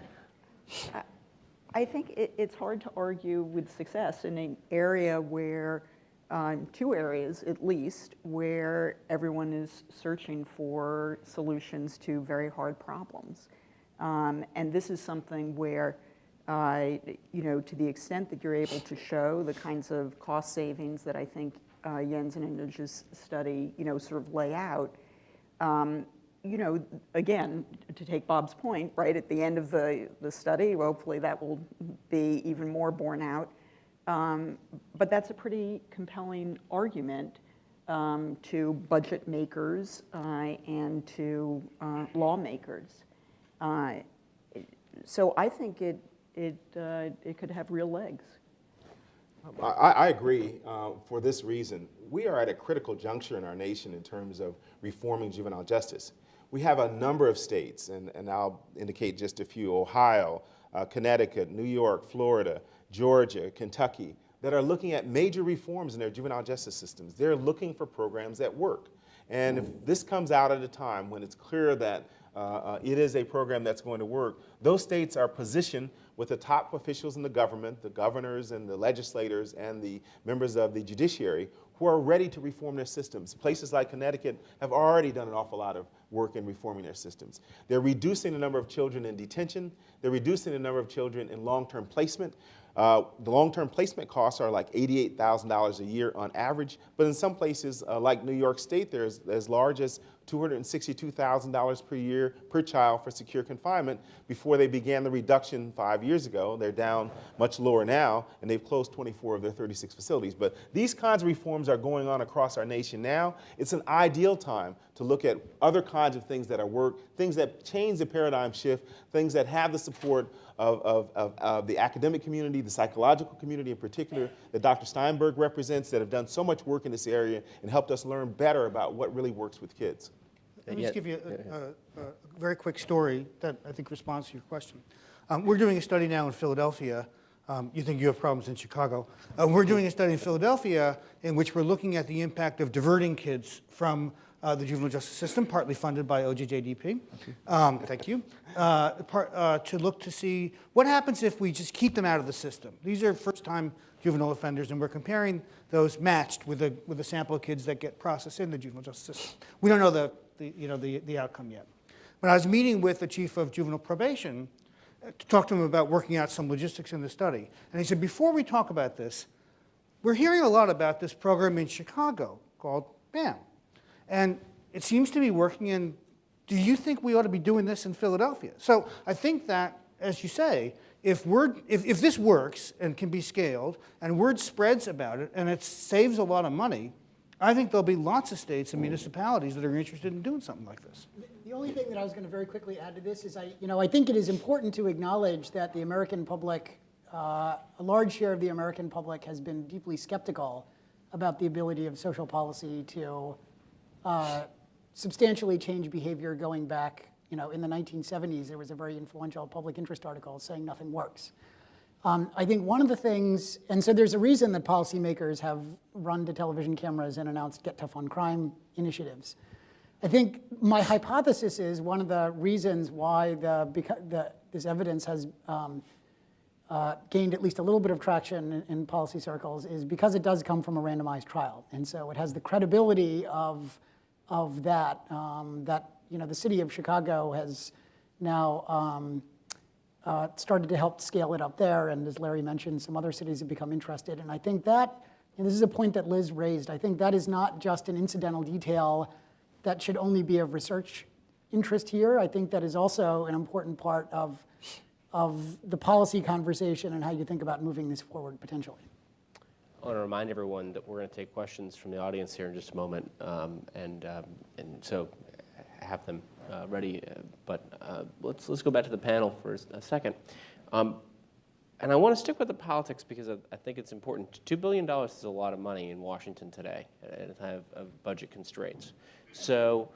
I think it's hard to argue with success in an area where, two areas at least, where everyone is searching for solutions to very hard problems. And this is something where, to the extent that you're able to show the kinds of cost savings that I think Jens and Anuj's study, sort of lay out, again, to take Bob's point, right, at the end of the study, hopefully that will be even more borne out. But that's a pretty compelling argument to budget makers and to lawmakers. So I think it could have real legs. I agree for this reason. We are at a critical juncture in our nation in terms of reforming juvenile justice. We have a number of states, and I'll indicate just a few: Ohio, Connecticut, New York, Florida, Georgia, Kentucky, that are looking at major reforms in their juvenile justice systems. They're looking for programs that work. And if this comes out at a time when it's clear that it is a program that's going to work, those states are positioned with the top officials in the government, the governors and the legislators and the members of the judiciary, who are ready to reform their systems. Places like Connecticut have already done an awful lot of work in reforming their systems. They're reducing the number of children in detention. They're reducing the number of children in long-term placement. The long-term placement costs are like $88,000 a year on average, but in some places, like New York State, there's as large as $262,000 per year per child for secure confinement. Before they began the reduction 5 years ago, they're down much lower now, and they've closed 24 of their 36 facilities. But these kinds of reforms are going on across our nation now. It's an ideal time to look at other kinds of things that are work, things that change the paradigm shift, things that have the support of the academic community, the psychological community in particular, that Dr. Steinberg represents, that have done so much work in this area and helped us learn better about what really works with kids. Let me just give you a very quick story that I think responds to your question. We're doing a study now in Philadelphia You think you have problems in Chicago. We're doing a study in Philadelphia in which we're looking at the impact of diverting kids from the juvenile justice system, partly funded by OJJDP. Thank you. To look to see what happens if we just keep them out of the system. These are first-time juvenile offenders, and we're comparing those matched with a sample of kids that get processed in the juvenile justice system. We don't know the outcome yet. But I was meeting with the chief of juvenile probation to talk to him about working out some logistics in the study. And he said, before we talk about this, we're hearing a lot about this program in Chicago called BAM. And it seems to be working, and do you think we ought to be doing this in Philadelphia? So I think that, as you say, if this works and can be scaled, and word spreads about it, and it saves a lot of money, I think there'll be lots of states and municipalities that are interested in doing something like this. The only thing that I was going to very quickly add to this is I think it is important to acknowledge that the American public, a large share of the American public has been deeply skeptical about the ability of social policy to substantially change behavior going back, in the 1970s, there was a very influential public interest article saying nothing works. I think one of the things, and so there's a reason that policymakers have run to television cameras and announced Get Tough on Crime initiatives. I think my hypothesis is one of the reasons why this evidence has gained at least a little bit of traction in policy circles is because it does come from a randomized trial. And so it has the credibility of that, the city of Chicago has now started to help scale it up there. And as Larry mentioned, some other cities have become interested. And I think that, and this is a point that Liz raised, I think that is not just an incidental detail that should only be of research interest here. I think that is also an important part of the policy conversation and how you think about moving this forward potentially. I want to remind everyone that we're going to take questions from the audience here in just a moment, and so have them ready. But let's go back to the panel for a second. And I want to stick with the politics because I think it's important. $2 billion is a lot of money in Washington today at a time of budget constraints. So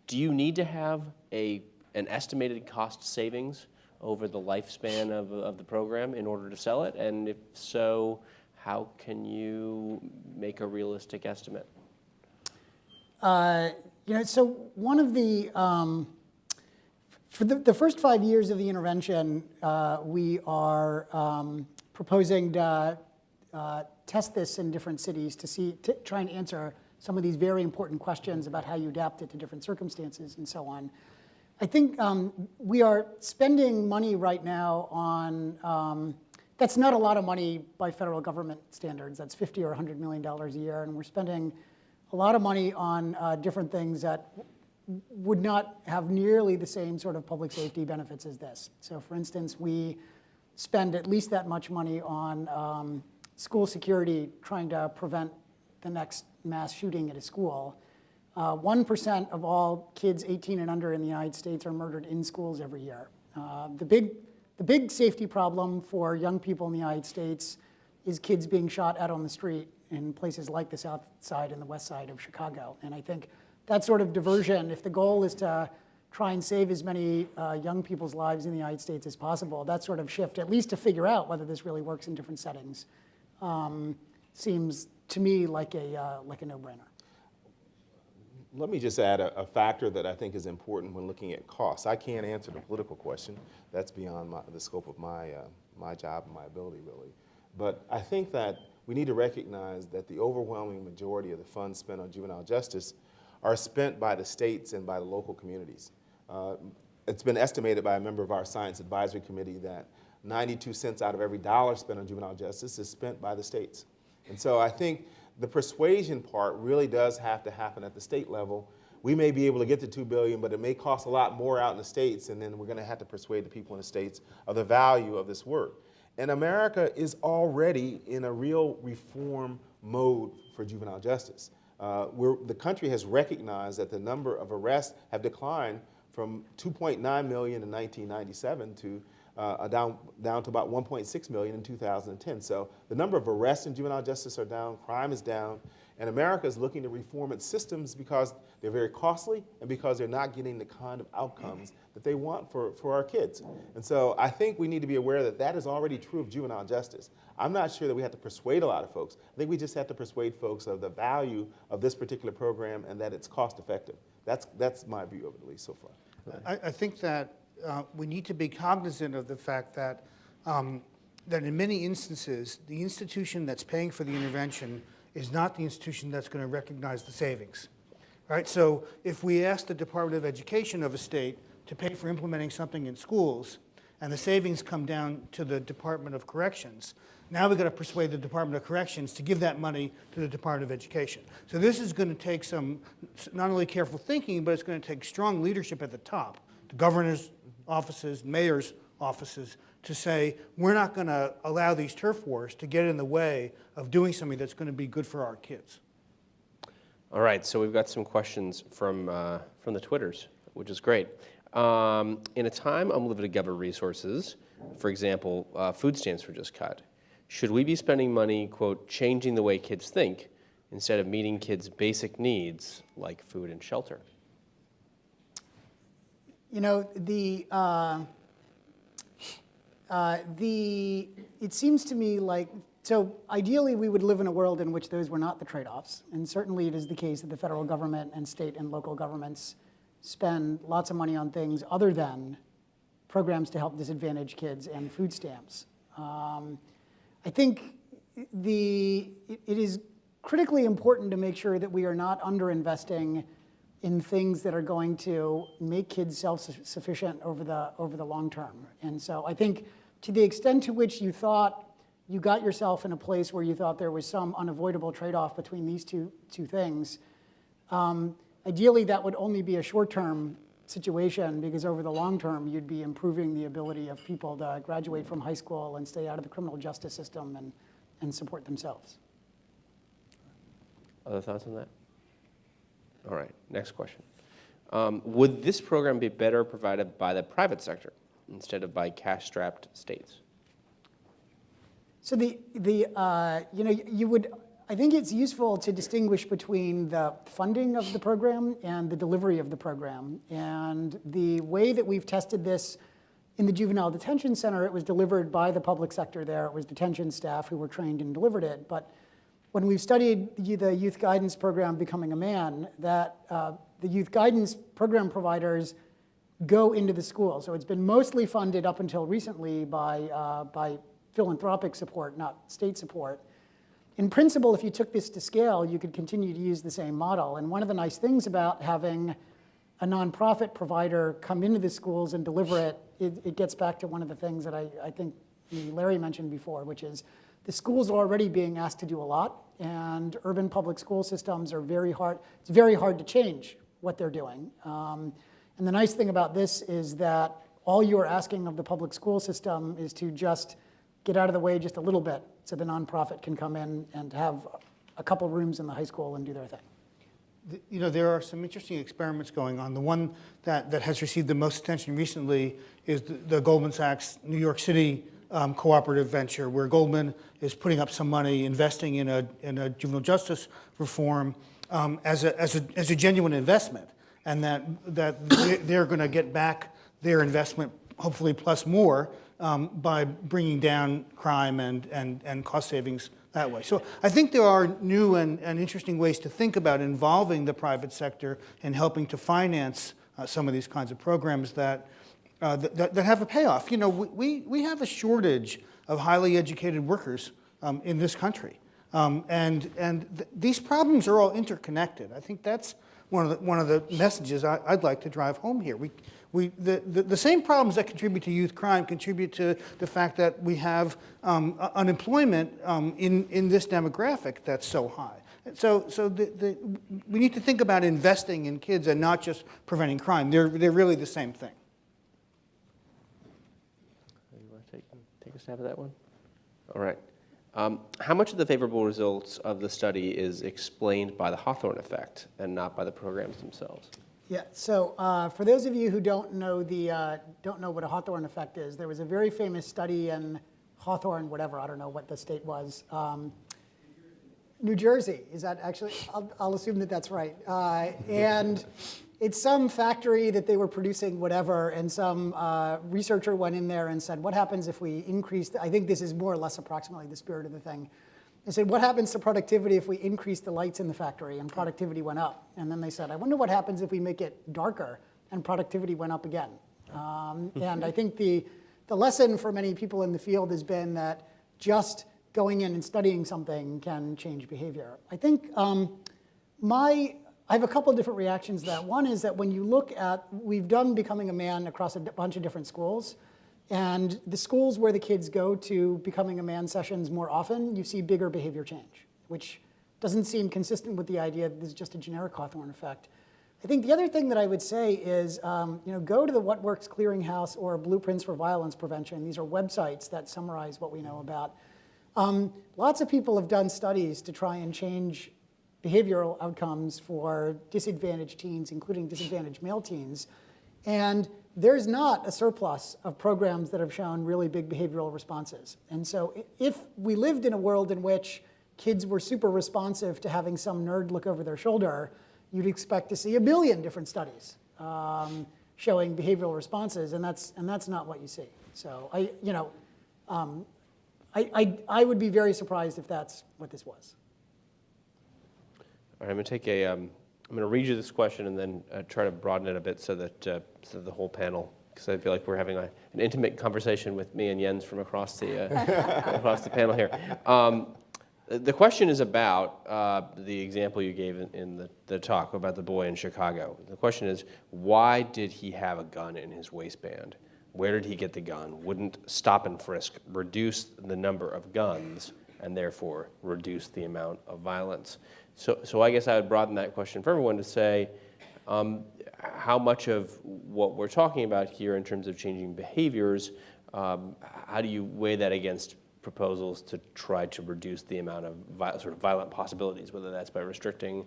do you need to have an estimated cost savings over the lifespan of the program in order to sell it? And if so, how can you make a realistic estimate? So one of the, for the first 5 years of the intervention, we are proposing to test this in different cities to try and answer some of these very important questions about how you adapt it to different circumstances and so on. I think we are spending money right now on, that's not a lot of money by federal government standards. That's $50 or $100 million a year, and we're spending a lot of money on different things that would not have nearly the same sort of public safety benefits as this. So for instance, we spend at least that much money on school security, trying to prevent the next mass shooting at a school. 1% of all kids 18 and under in the United States are murdered in schools every year. The big safety problem for young people in the United States is kids being shot out on the street in places like the South Side and the West Side of Chicago. And I think that sort of diversion, if the goal is to try and save as many young people's lives in the United States as possible, that sort of shift, at least to figure out whether this really works in different settings, seems to me like a no-brainer. Let me just add a factor that I think is important when looking at costs. I can't answer the political question. That's beyond the scope of my job and my ability, really. But I think that we need to recognize that the overwhelming majority of the funds spent on juvenile justice are spent by the states and by the local communities. It's been estimated by a member of our Science Advisory Committee that 92 cents out of every dollar spent on juvenile justice is spent by the states. And so I think the persuasion part really does have to happen at the state level. We may be able to get to $2 billion, but it may cost a lot more out in the states, and then we're going to have to persuade the people in the states of the value of this work. And America is already in a real reform mode for juvenile justice. The country has recognized that the number of arrests have declined from 2.9 million in 1997 to down to about 1.6 million in 2010. So the number of arrests in juvenile justice are down, crime is down, and America is looking to reform its systems because they're very costly and because they're not getting the kind of outcomes that they want for our kids. And so I think we need to be aware that that is already true of juvenile justice. I'm not sure that we have to persuade a lot of folks. I think we just have to persuade folks of the value of this particular program and that it's cost effective. That's my view of it, at least so far. I think that we need to be cognizant of the fact that that in many instances, the institution that's paying for the intervention is not the institution that's going to recognize the savings. Right? So if we ask the Department of Education of a state to pay for implementing something in schools, and the savings come down to the Department of Corrections, now we've got to persuade the Department of Corrections to give that money to the Department of Education. So this is going to take some, not only careful thinking, but it's going to take strong leadership at the top, the governor's offices, mayor's offices, to say, we're not going to allow these turf wars to get in the way of doing something that's going to be good for our kids. All right, so we've got some questions from the Twitters, which is great. In a time unlimited government resources, for example, food stamps were just cut. Should we be spending money, quote, changing the way kids think instead of meeting kids' basic needs like food and shelter? You know, it seems to me like, so ideally we would live in a world in which those were not the trade-offs. And certainly it is the case that the federal government and state and local governments spend lots of money on things other than programs to help disadvantaged kids and food stamps. I think it is critically important to make sure that we are not underinvesting in things that are going to make kids self-sufficient over the long term. And so I think to the extent to which you thought you got yourself in a place where you thought there was some unavoidable trade-off between these two things, ideally that would only be a short-term situation, because over the long term you'd be improving the ability of people to graduate from high school and stay out of the criminal justice system and support themselves. Other thoughts on that? All right, next question. Would this program be better provided by the private sector instead of by cash-strapped states? So I think it's useful to distinguish between the funding of the program and the delivery of the program. And the way that we've tested this in the Juvenile Detention Center, it was delivered by the public sector there. It was detention staff who were trained and delivered it. But when we've studied the youth guidance program, Becoming a Man, that the youth guidance program providers go into the school. So it's been mostly funded up until recently by philanthropic support, not state support. In principle, if you took this to scale, you could continue to use the same model. And one of the nice things about having a nonprofit provider come into the schools and deliver it, it gets back to one of the things that I think Larry mentioned before, which is the schools are already being asked to do a lot, and urban public school systems are very hard. It's very hard to change what they're doing. And the nice thing about this is that all you are asking of the public school system is to just get out of the way just a little bit so the nonprofit can come in and have a couple rooms in the high school and do their thing. You know, there are some interesting experiments going on. The one that has received the most attention recently is the Goldman Sachs New York City cooperative venture, where Goldman is putting up some money, investing in a juvenile justice reform as a genuine investment, and that they're going to get back their investment, hopefully plus more, by bringing down crime and cost savings that way. So I think there are new and interesting ways to think about involving the private sector in helping to finance some of these kinds of programs that have a payoff. You know, we have a shortage of highly educated workers in this country, and these problems are all interconnected. I think that's one of the messages I'd like to drive home here. The same problems that contribute to youth crime contribute to the fact that we have unemployment in this demographic that's so high. So we need to think about investing in kids and not just preventing crime. They're really the same thing. You want to take a stab at that one? All right. How much of the favorable results of the study is explained by the Hawthorne Effect and not by the programs themselves? Yeah. So for those of you who don't know what a Hawthorne effect is, there was a very famous study in Hawthorne, whatever, I don't know what the state was. New Jersey. Is that actually? I'll assume that that's right. And it's some factory that they were producing whatever, and some researcher went in there and said, what happens if we increase, I think this is more or less approximately the spirit of the thing. They said, what happens to productivity if we increase the lights in the factory? And productivity went up. And then they said, I wonder what happens if we make it darker, and productivity went up again. And I think the lesson for many people in the field has been that just going in and studying something can change behavior. I think I have a couple of different reactions to that. One is that when you look at, we've done Becoming a Man across a bunch of different schools. And the schools where the kids go to Becoming a Man sessions more often, you see bigger behavior change, which doesn't seem consistent with the idea that this is just a generic Hawthorne effect. I think the other thing that I would say is, go to the What Works Clearinghouse or Blueprints for Violence Prevention. These are websites that summarize what we know about. Lots of people have done studies to try and change behavioral outcomes for disadvantaged teens, including disadvantaged male teens. And there's not a surplus of programs that have shown really big behavioral responses. And so if we lived in a world in which kids were super responsive to having some nerd look over their shoulder, you'd expect to see 1 billion different studies showing behavioral responses, and that's not what you see. So I would be very surprised if that's what this was. All right, I'm going to read you this question and then try to broaden it a bit so that the whole panel, because I feel like we're having an intimate conversation with me and Jens from across the across the panel here. The question is about the example you gave in the talk about the boy in Chicago. The question is, why did he have a gun in his waistband? Where did he get the gun? Wouldn't stop and frisk reduce the number of guns and therefore reduce the amount of violence? So I guess I would broaden that question for everyone to say, how much of what we're talking about here in terms of changing behaviors, how do you weigh that against proposals to try to reduce the amount of sort of violent possibilities, whether that's by restricting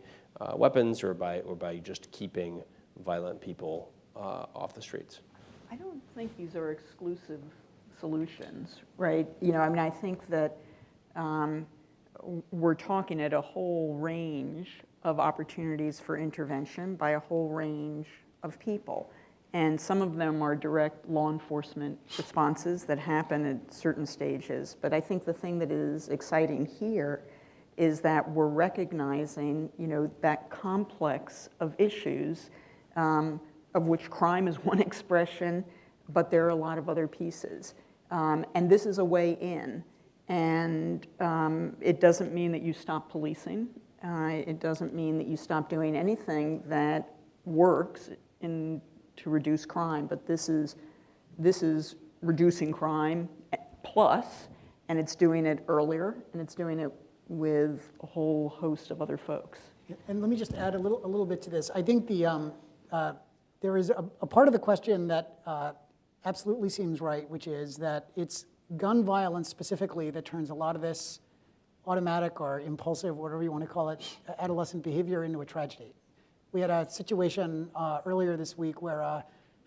weapons or by just keeping violent people off the streets? I don't think these are exclusive solutions, right? I think that we're talking at a whole range of opportunities for intervention by a whole range of people. And some of them are direct law enforcement responses that happen at certain stages. But I think the thing that is exciting here is that we're recognizing, that complex of issues, of which crime is one expression, but there are a lot of other pieces. And this is a way in. And it doesn't mean that you stop policing. It doesn't mean that you stop doing anything that works to reduce crime. But this is reducing crime plus, and it's doing it earlier, and it's doing it with a whole host of other folks. And let me just add a little bit to this. I think there is a part of the question that absolutely seems right, which is that it's gun violence specifically that turns a lot of this automatic or impulsive, whatever you want to call it, adolescent behavior into a tragedy. We had a situation earlier this week where a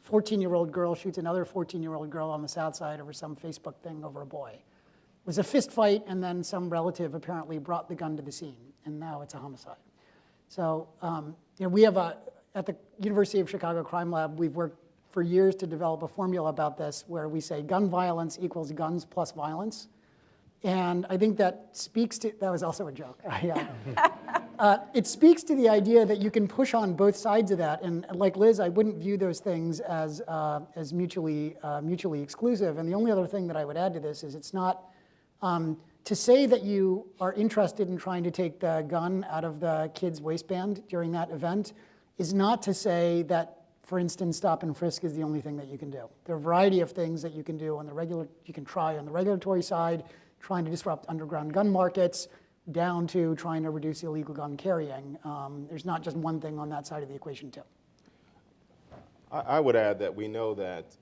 14-year-old girl shoots another 14-year-old girl on the South Side over some Facebook thing over a boy. It was a fist fight, and then some relative apparently brought the gun to the scene, and now it's a homicide. So we have at the University of Chicago Crime Lab, we've worked for years to develop a formula about this where we say gun violence equals guns plus violence. And I think that speaks to, that was also a joke. It speaks to the idea that you can push on both sides of that. And like Liz, I wouldn't view those things as mutually exclusive. And the only other thing that I would add to this is it's not, to say that you are interested in trying to take the gun out of the kid's waistband during that event is not to say that, for instance, stop and frisk is the only thing that you can do. There are a variety of things that you can do on the you can try on the regulatory side, trying to disrupt underground gun markets, down to trying to reduce illegal gun carrying. There's not just one thing on that side of the equation, too. I would add that we know that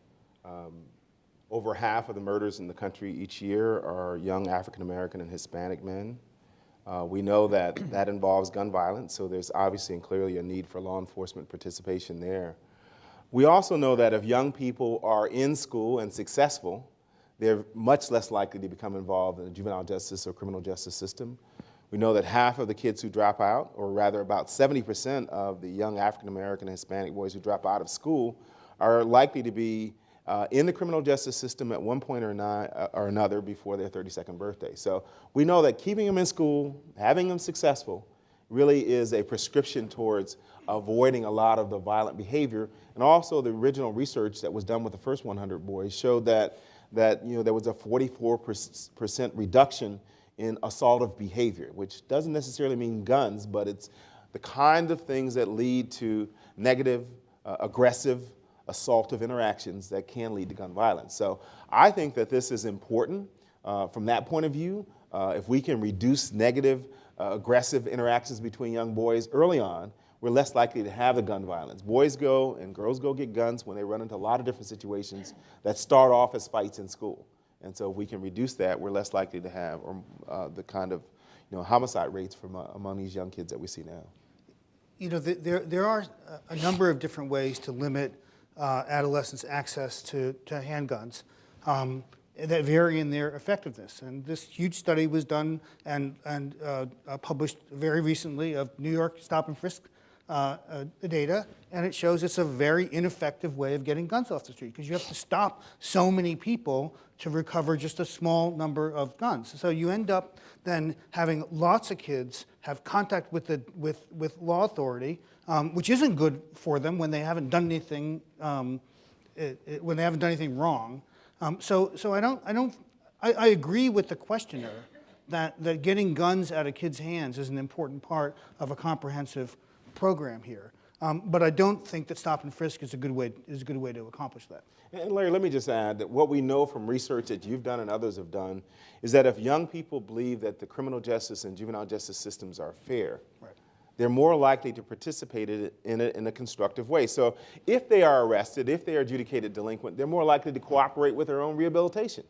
over half of the murders in the country each year are young African American and Hispanic men. We know that that involves gun violence, so there's obviously and clearly a need for law enforcement participation there. We also know that if young people are in school and successful, they're much less likely to become involved in the juvenile justice or criminal justice system. We know that half of the kids who drop out, or rather about 70% of the young African American and Hispanic boys who drop out of school, are likely to be in the criminal justice system at one point or another before their 32nd birthday. So we know that keeping them in school, having them successful, really is a prescription towards avoiding a lot of the violent behavior. And also the original research that was done with the first 100 boys showed that there was a 44% reduction in assaultive behavior, which doesn't necessarily mean guns, but it's the kind of things that lead to negative, aggressive, assaultive interactions that can lead to gun violence. So I think that this is important from that point of view. If we can reduce negative, aggressive interactions between young boys early on, we're less likely to have the gun violence. Boys go and girls go get guns when they run into a lot of different situations that start off as fights in school. And so if we can reduce that, we're less likely to have the kind of homicide rates from among these young kids that we see now. There are a number of different ways to limit adolescents' access to handguns that vary in their effectiveness. And this huge study was done and published very recently of New York stop and frisk data, and it shows it's a very ineffective way of getting guns off the street because you have to stop so many people to recover just a small number of guns. So you end up then having lots of kids have contact with law authority, which isn't good for them when they haven't done anything wrong. So I agree with the questioner that getting guns out of kids' hands is an important part of a comprehensive program here. But I don't think that stop and frisk is a good way to accomplish that. And Larry, let me just add that what we know from research that you've done and others have done is that if young people believe that the criminal justice and juvenile justice systems are fair, right, they're more likely to participate in it in a constructive way. So if they are arrested, if they are adjudicated delinquent, they're more likely to cooperate with their own rehabilitation.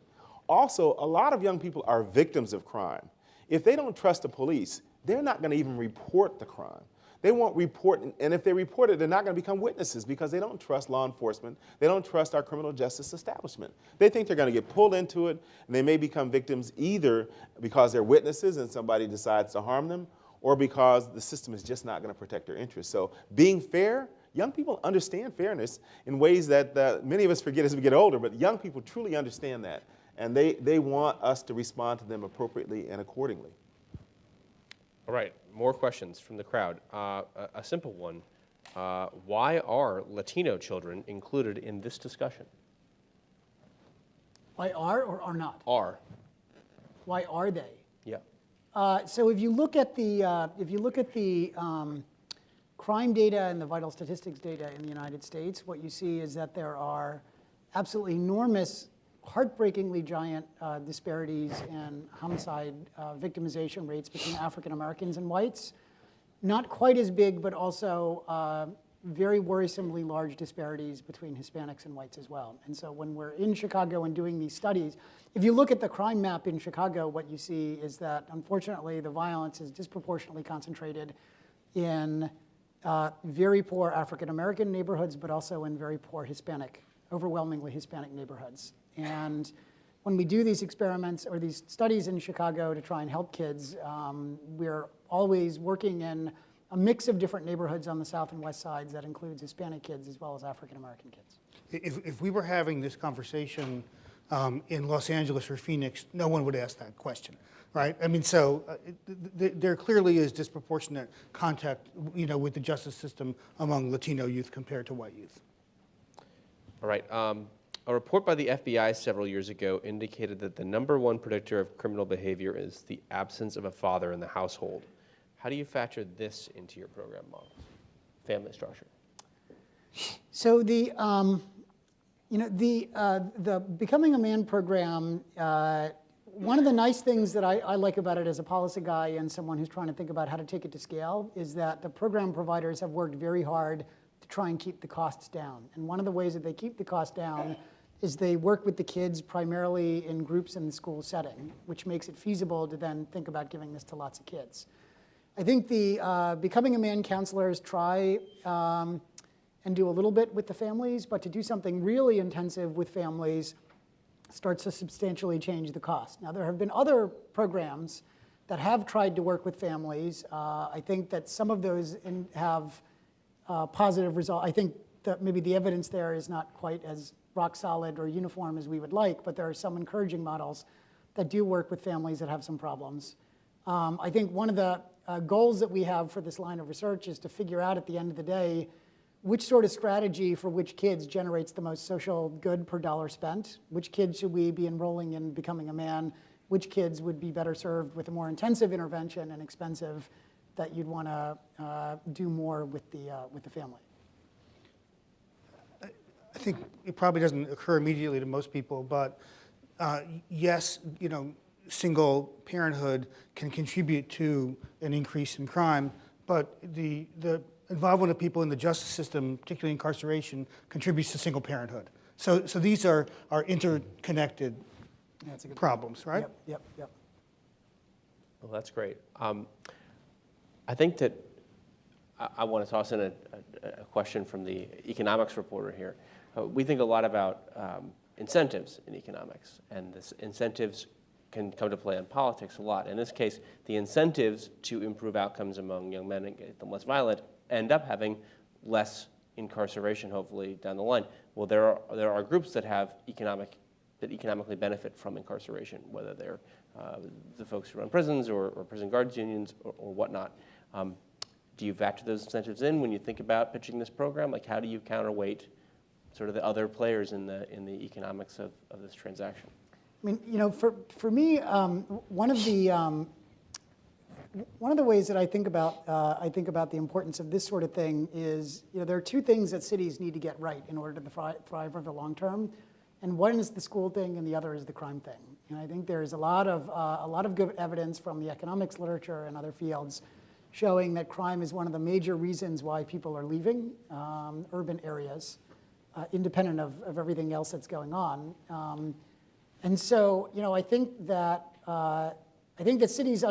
Also, a lot of young people are victims of crime. If they don't trust the police, they're not going to even report the crime. They won't report, and if they report it, they're not going to become witnesses because they don't trust law enforcement. They don't trust our criminal justice establishment. They think they're going to get pulled into it, and they may become victims either because they're witnesses and somebody decides to harm them, or because the system is just not going to protect their interests. So being fair, young people understand fairness in ways that many of us forget as we get older, but young people truly understand that, and they want us to respond to them appropriately and accordingly. All right, more questions from the crowd. A simple one. Why are Latino children included in this discussion? Why are or are not? Are. Why are they? Yeah. So if you look at the crime data and the vital statistics data in the United States, what you see is that there are absolutely enormous, heartbreakingly giant disparities in homicide victimization rates between African Americans and whites. Not quite as big, but also very worrisomely large disparities between Hispanics and whites as well. And so when we're in Chicago and doing these studies, if you look at the crime map in Chicago, what you see is that, unfortunately, the violence is disproportionately concentrated in very poor African American neighborhoods, but also in very poor Hispanic, overwhelmingly Hispanic neighborhoods. And when we do these experiments or these studies in Chicago to try and help kids, we're always working in a mix of different neighborhoods on the south and west sides that includes Hispanic kids as well as African American kids. If we were having this conversation in Los Angeles or Phoenix, no one would ask that question, right? I mean, so there clearly is disproportionate contact, with the justice system among Latino youth compared to white youth. All right. A report by the FBI several years ago indicated that the #1 predictor of criminal behavior is the absence of a father in the household. How do you factor this into your program model, family structure? So the Becoming a Man program, one of the nice things that I like about it as a policy guy and someone who's trying to think about how to take it to scale is that the program providers have worked very hard to try and keep the costs down. And one of the ways that they keep the cost down is they work with the kids primarily in groups in the school setting, which makes it feasible to then think about giving this to lots of kids. I think the Becoming a Man counselors try and do a little bit with the families, but to do something really intensive with families starts to substantially change the cost. Now, there have been other programs that have tried to work with families. I think that some of those have positive results. I think that maybe the evidence there is not quite as rock solid or uniform as we would like, but there are some encouraging models that do work with families that have some problems. I think one of the goals that we have for this line of research is to figure out at the end of the day which sort of strategy for which kids generates the most social good per dollar spent, which kids should we be enrolling in Becoming a Man, which kids would be better served with a more intensive intervention and expensive that you'd want to do more with the family. I think it probably doesn't occur immediately to most people, but yes, single parenthood can contribute to an increase in crime, but the involvement of people in the justice system, particularly incarceration, contributes to single parenthood. So these are interconnected problems, right? Yep. Well, that's great. I think that I want to toss in a question from the economics reporter here. We think a lot about incentives in economics, and this incentives can come to play in politics a lot. In this case, the incentives to improve outcomes among young men and get them less violent end up having less incarceration, hopefully, down the line. Well, there are groups that economically benefit from incarceration, whether they're the folks who run prisons or prison guards unions or whatnot. Do you factor those incentives in when you think about pitching this program? Like, how do you counterweight sort of the other players in the economics of this transaction? I mean, for me, one of the ways that I think about the importance of this sort of thing is, there are two things that cities need to get right in order to thrive over the long term, and one is the school thing, and the other is the crime thing. And I think there is a lot of good evidence from the economics literature and other fields showing that crime is one of the major reasons why people are leaving urban areas, independent of everything else that's going on. And so, I think that cities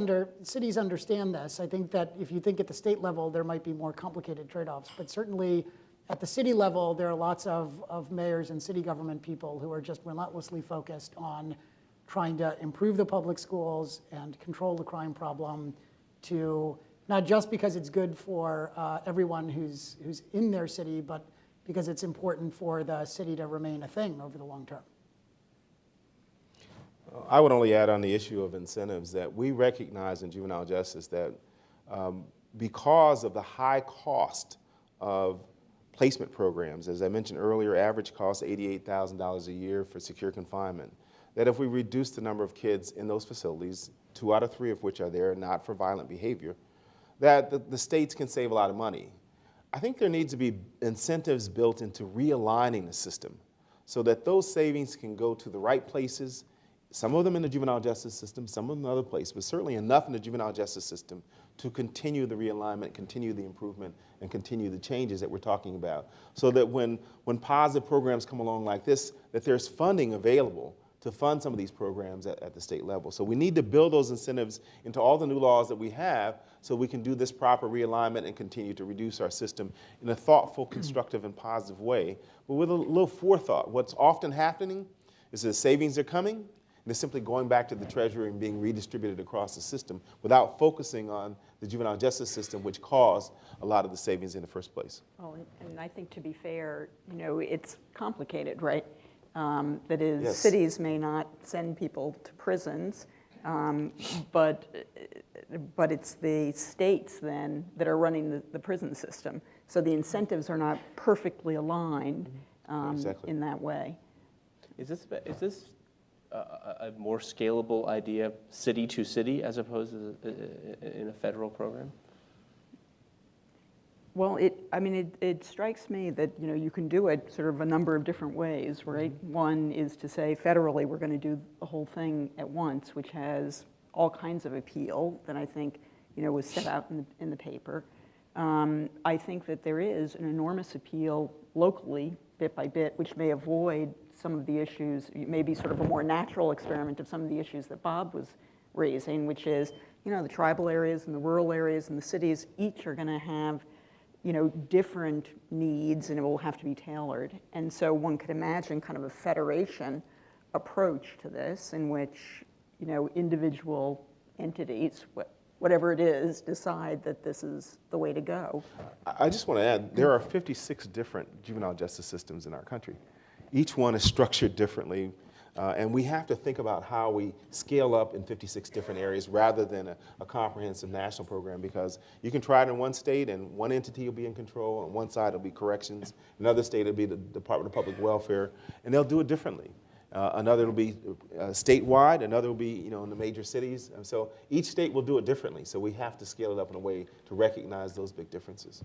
understand this. I think that if you think at the state level, there might be more complicated trade-offs, but certainly at the city level, there are lots of mayors and city government people who are just relentlessly focused on trying to improve the public schools and control the crime problem, to not just because it's good for everyone who's in their city, but because it's important for the city to remain a thing over the long term. I would only add on the issue of incentives that we recognize in juvenile justice that because of the high cost of placement programs, as I mentioned earlier, average cost $88,000 a year for secure confinement, that if we reduce the number of kids in those facilities, 2 out of 3 of which are there not for violent behavior, that the states can save a lot of money. I think there needs to be incentives built into realigning the system so that those savings can go to the right places, some of them in the juvenile justice system, some of them in other places, but certainly enough in the juvenile justice system to continue the realignment, continue the improvement, and continue the changes that we're talking about, so that when positive programs come along like this, that there's funding available to fund some of these programs at the state level. So we need to build those incentives into all the new laws that we have so we can do this proper realignment and continue to reduce our system in a thoughtful, constructive, and positive way, but with a little forethought. What's often happening is that savings are coming, and they're simply going back to the Treasury and being redistributed across the system without focusing on the juvenile justice system, which caused a lot of the savings in the first place. Oh, and I think, to be fair, it's complicated, right? That is, yes. Cities may not send people to prisons, but it's the states then that are running the prison system. So the incentives are not perfectly aligned Exactly. in that way. Is this a more scalable idea, city to city, as opposed to in a federal program? Well, it strikes me that you can do it sort of a number of different ways, right? Mm-hmm. One is to say federally we're going to do the whole thing at once, which has all kinds of appeal that I think was set out in the paper. I think that there is an enormous appeal locally, bit by bit, which may avoid some of the issues, maybe sort of a more natural experiment of some of the issues that Bob was raising, which is, the tribal areas and the rural areas and the cities each are going to have, different needs, and it will have to be tailored. And so one could imagine kind of a federation approach to this in which, individual entities, whatever it is, decide that this is the way to go. I just want to add, there are 56 different juvenile justice systems in our country. Each one is structured differently, and we have to think about how we scale up in 56 different areas rather than a comprehensive national program, because you can try it in one state and one entity will be in control. On one side it'll be corrections, another state will be the Department of Public Welfare, and they'll do it differently. Another will be statewide, another will be in the major cities. And so each state will do it differently. So we have to scale it up in a way to recognize those big differences.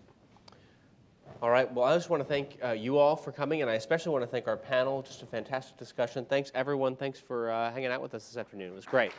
All right, well, I just want to thank you all for coming, and I especially want to thank our panel. Just a fantastic discussion. Thanks, everyone. Thanks for hanging out with us this afternoon. It was great.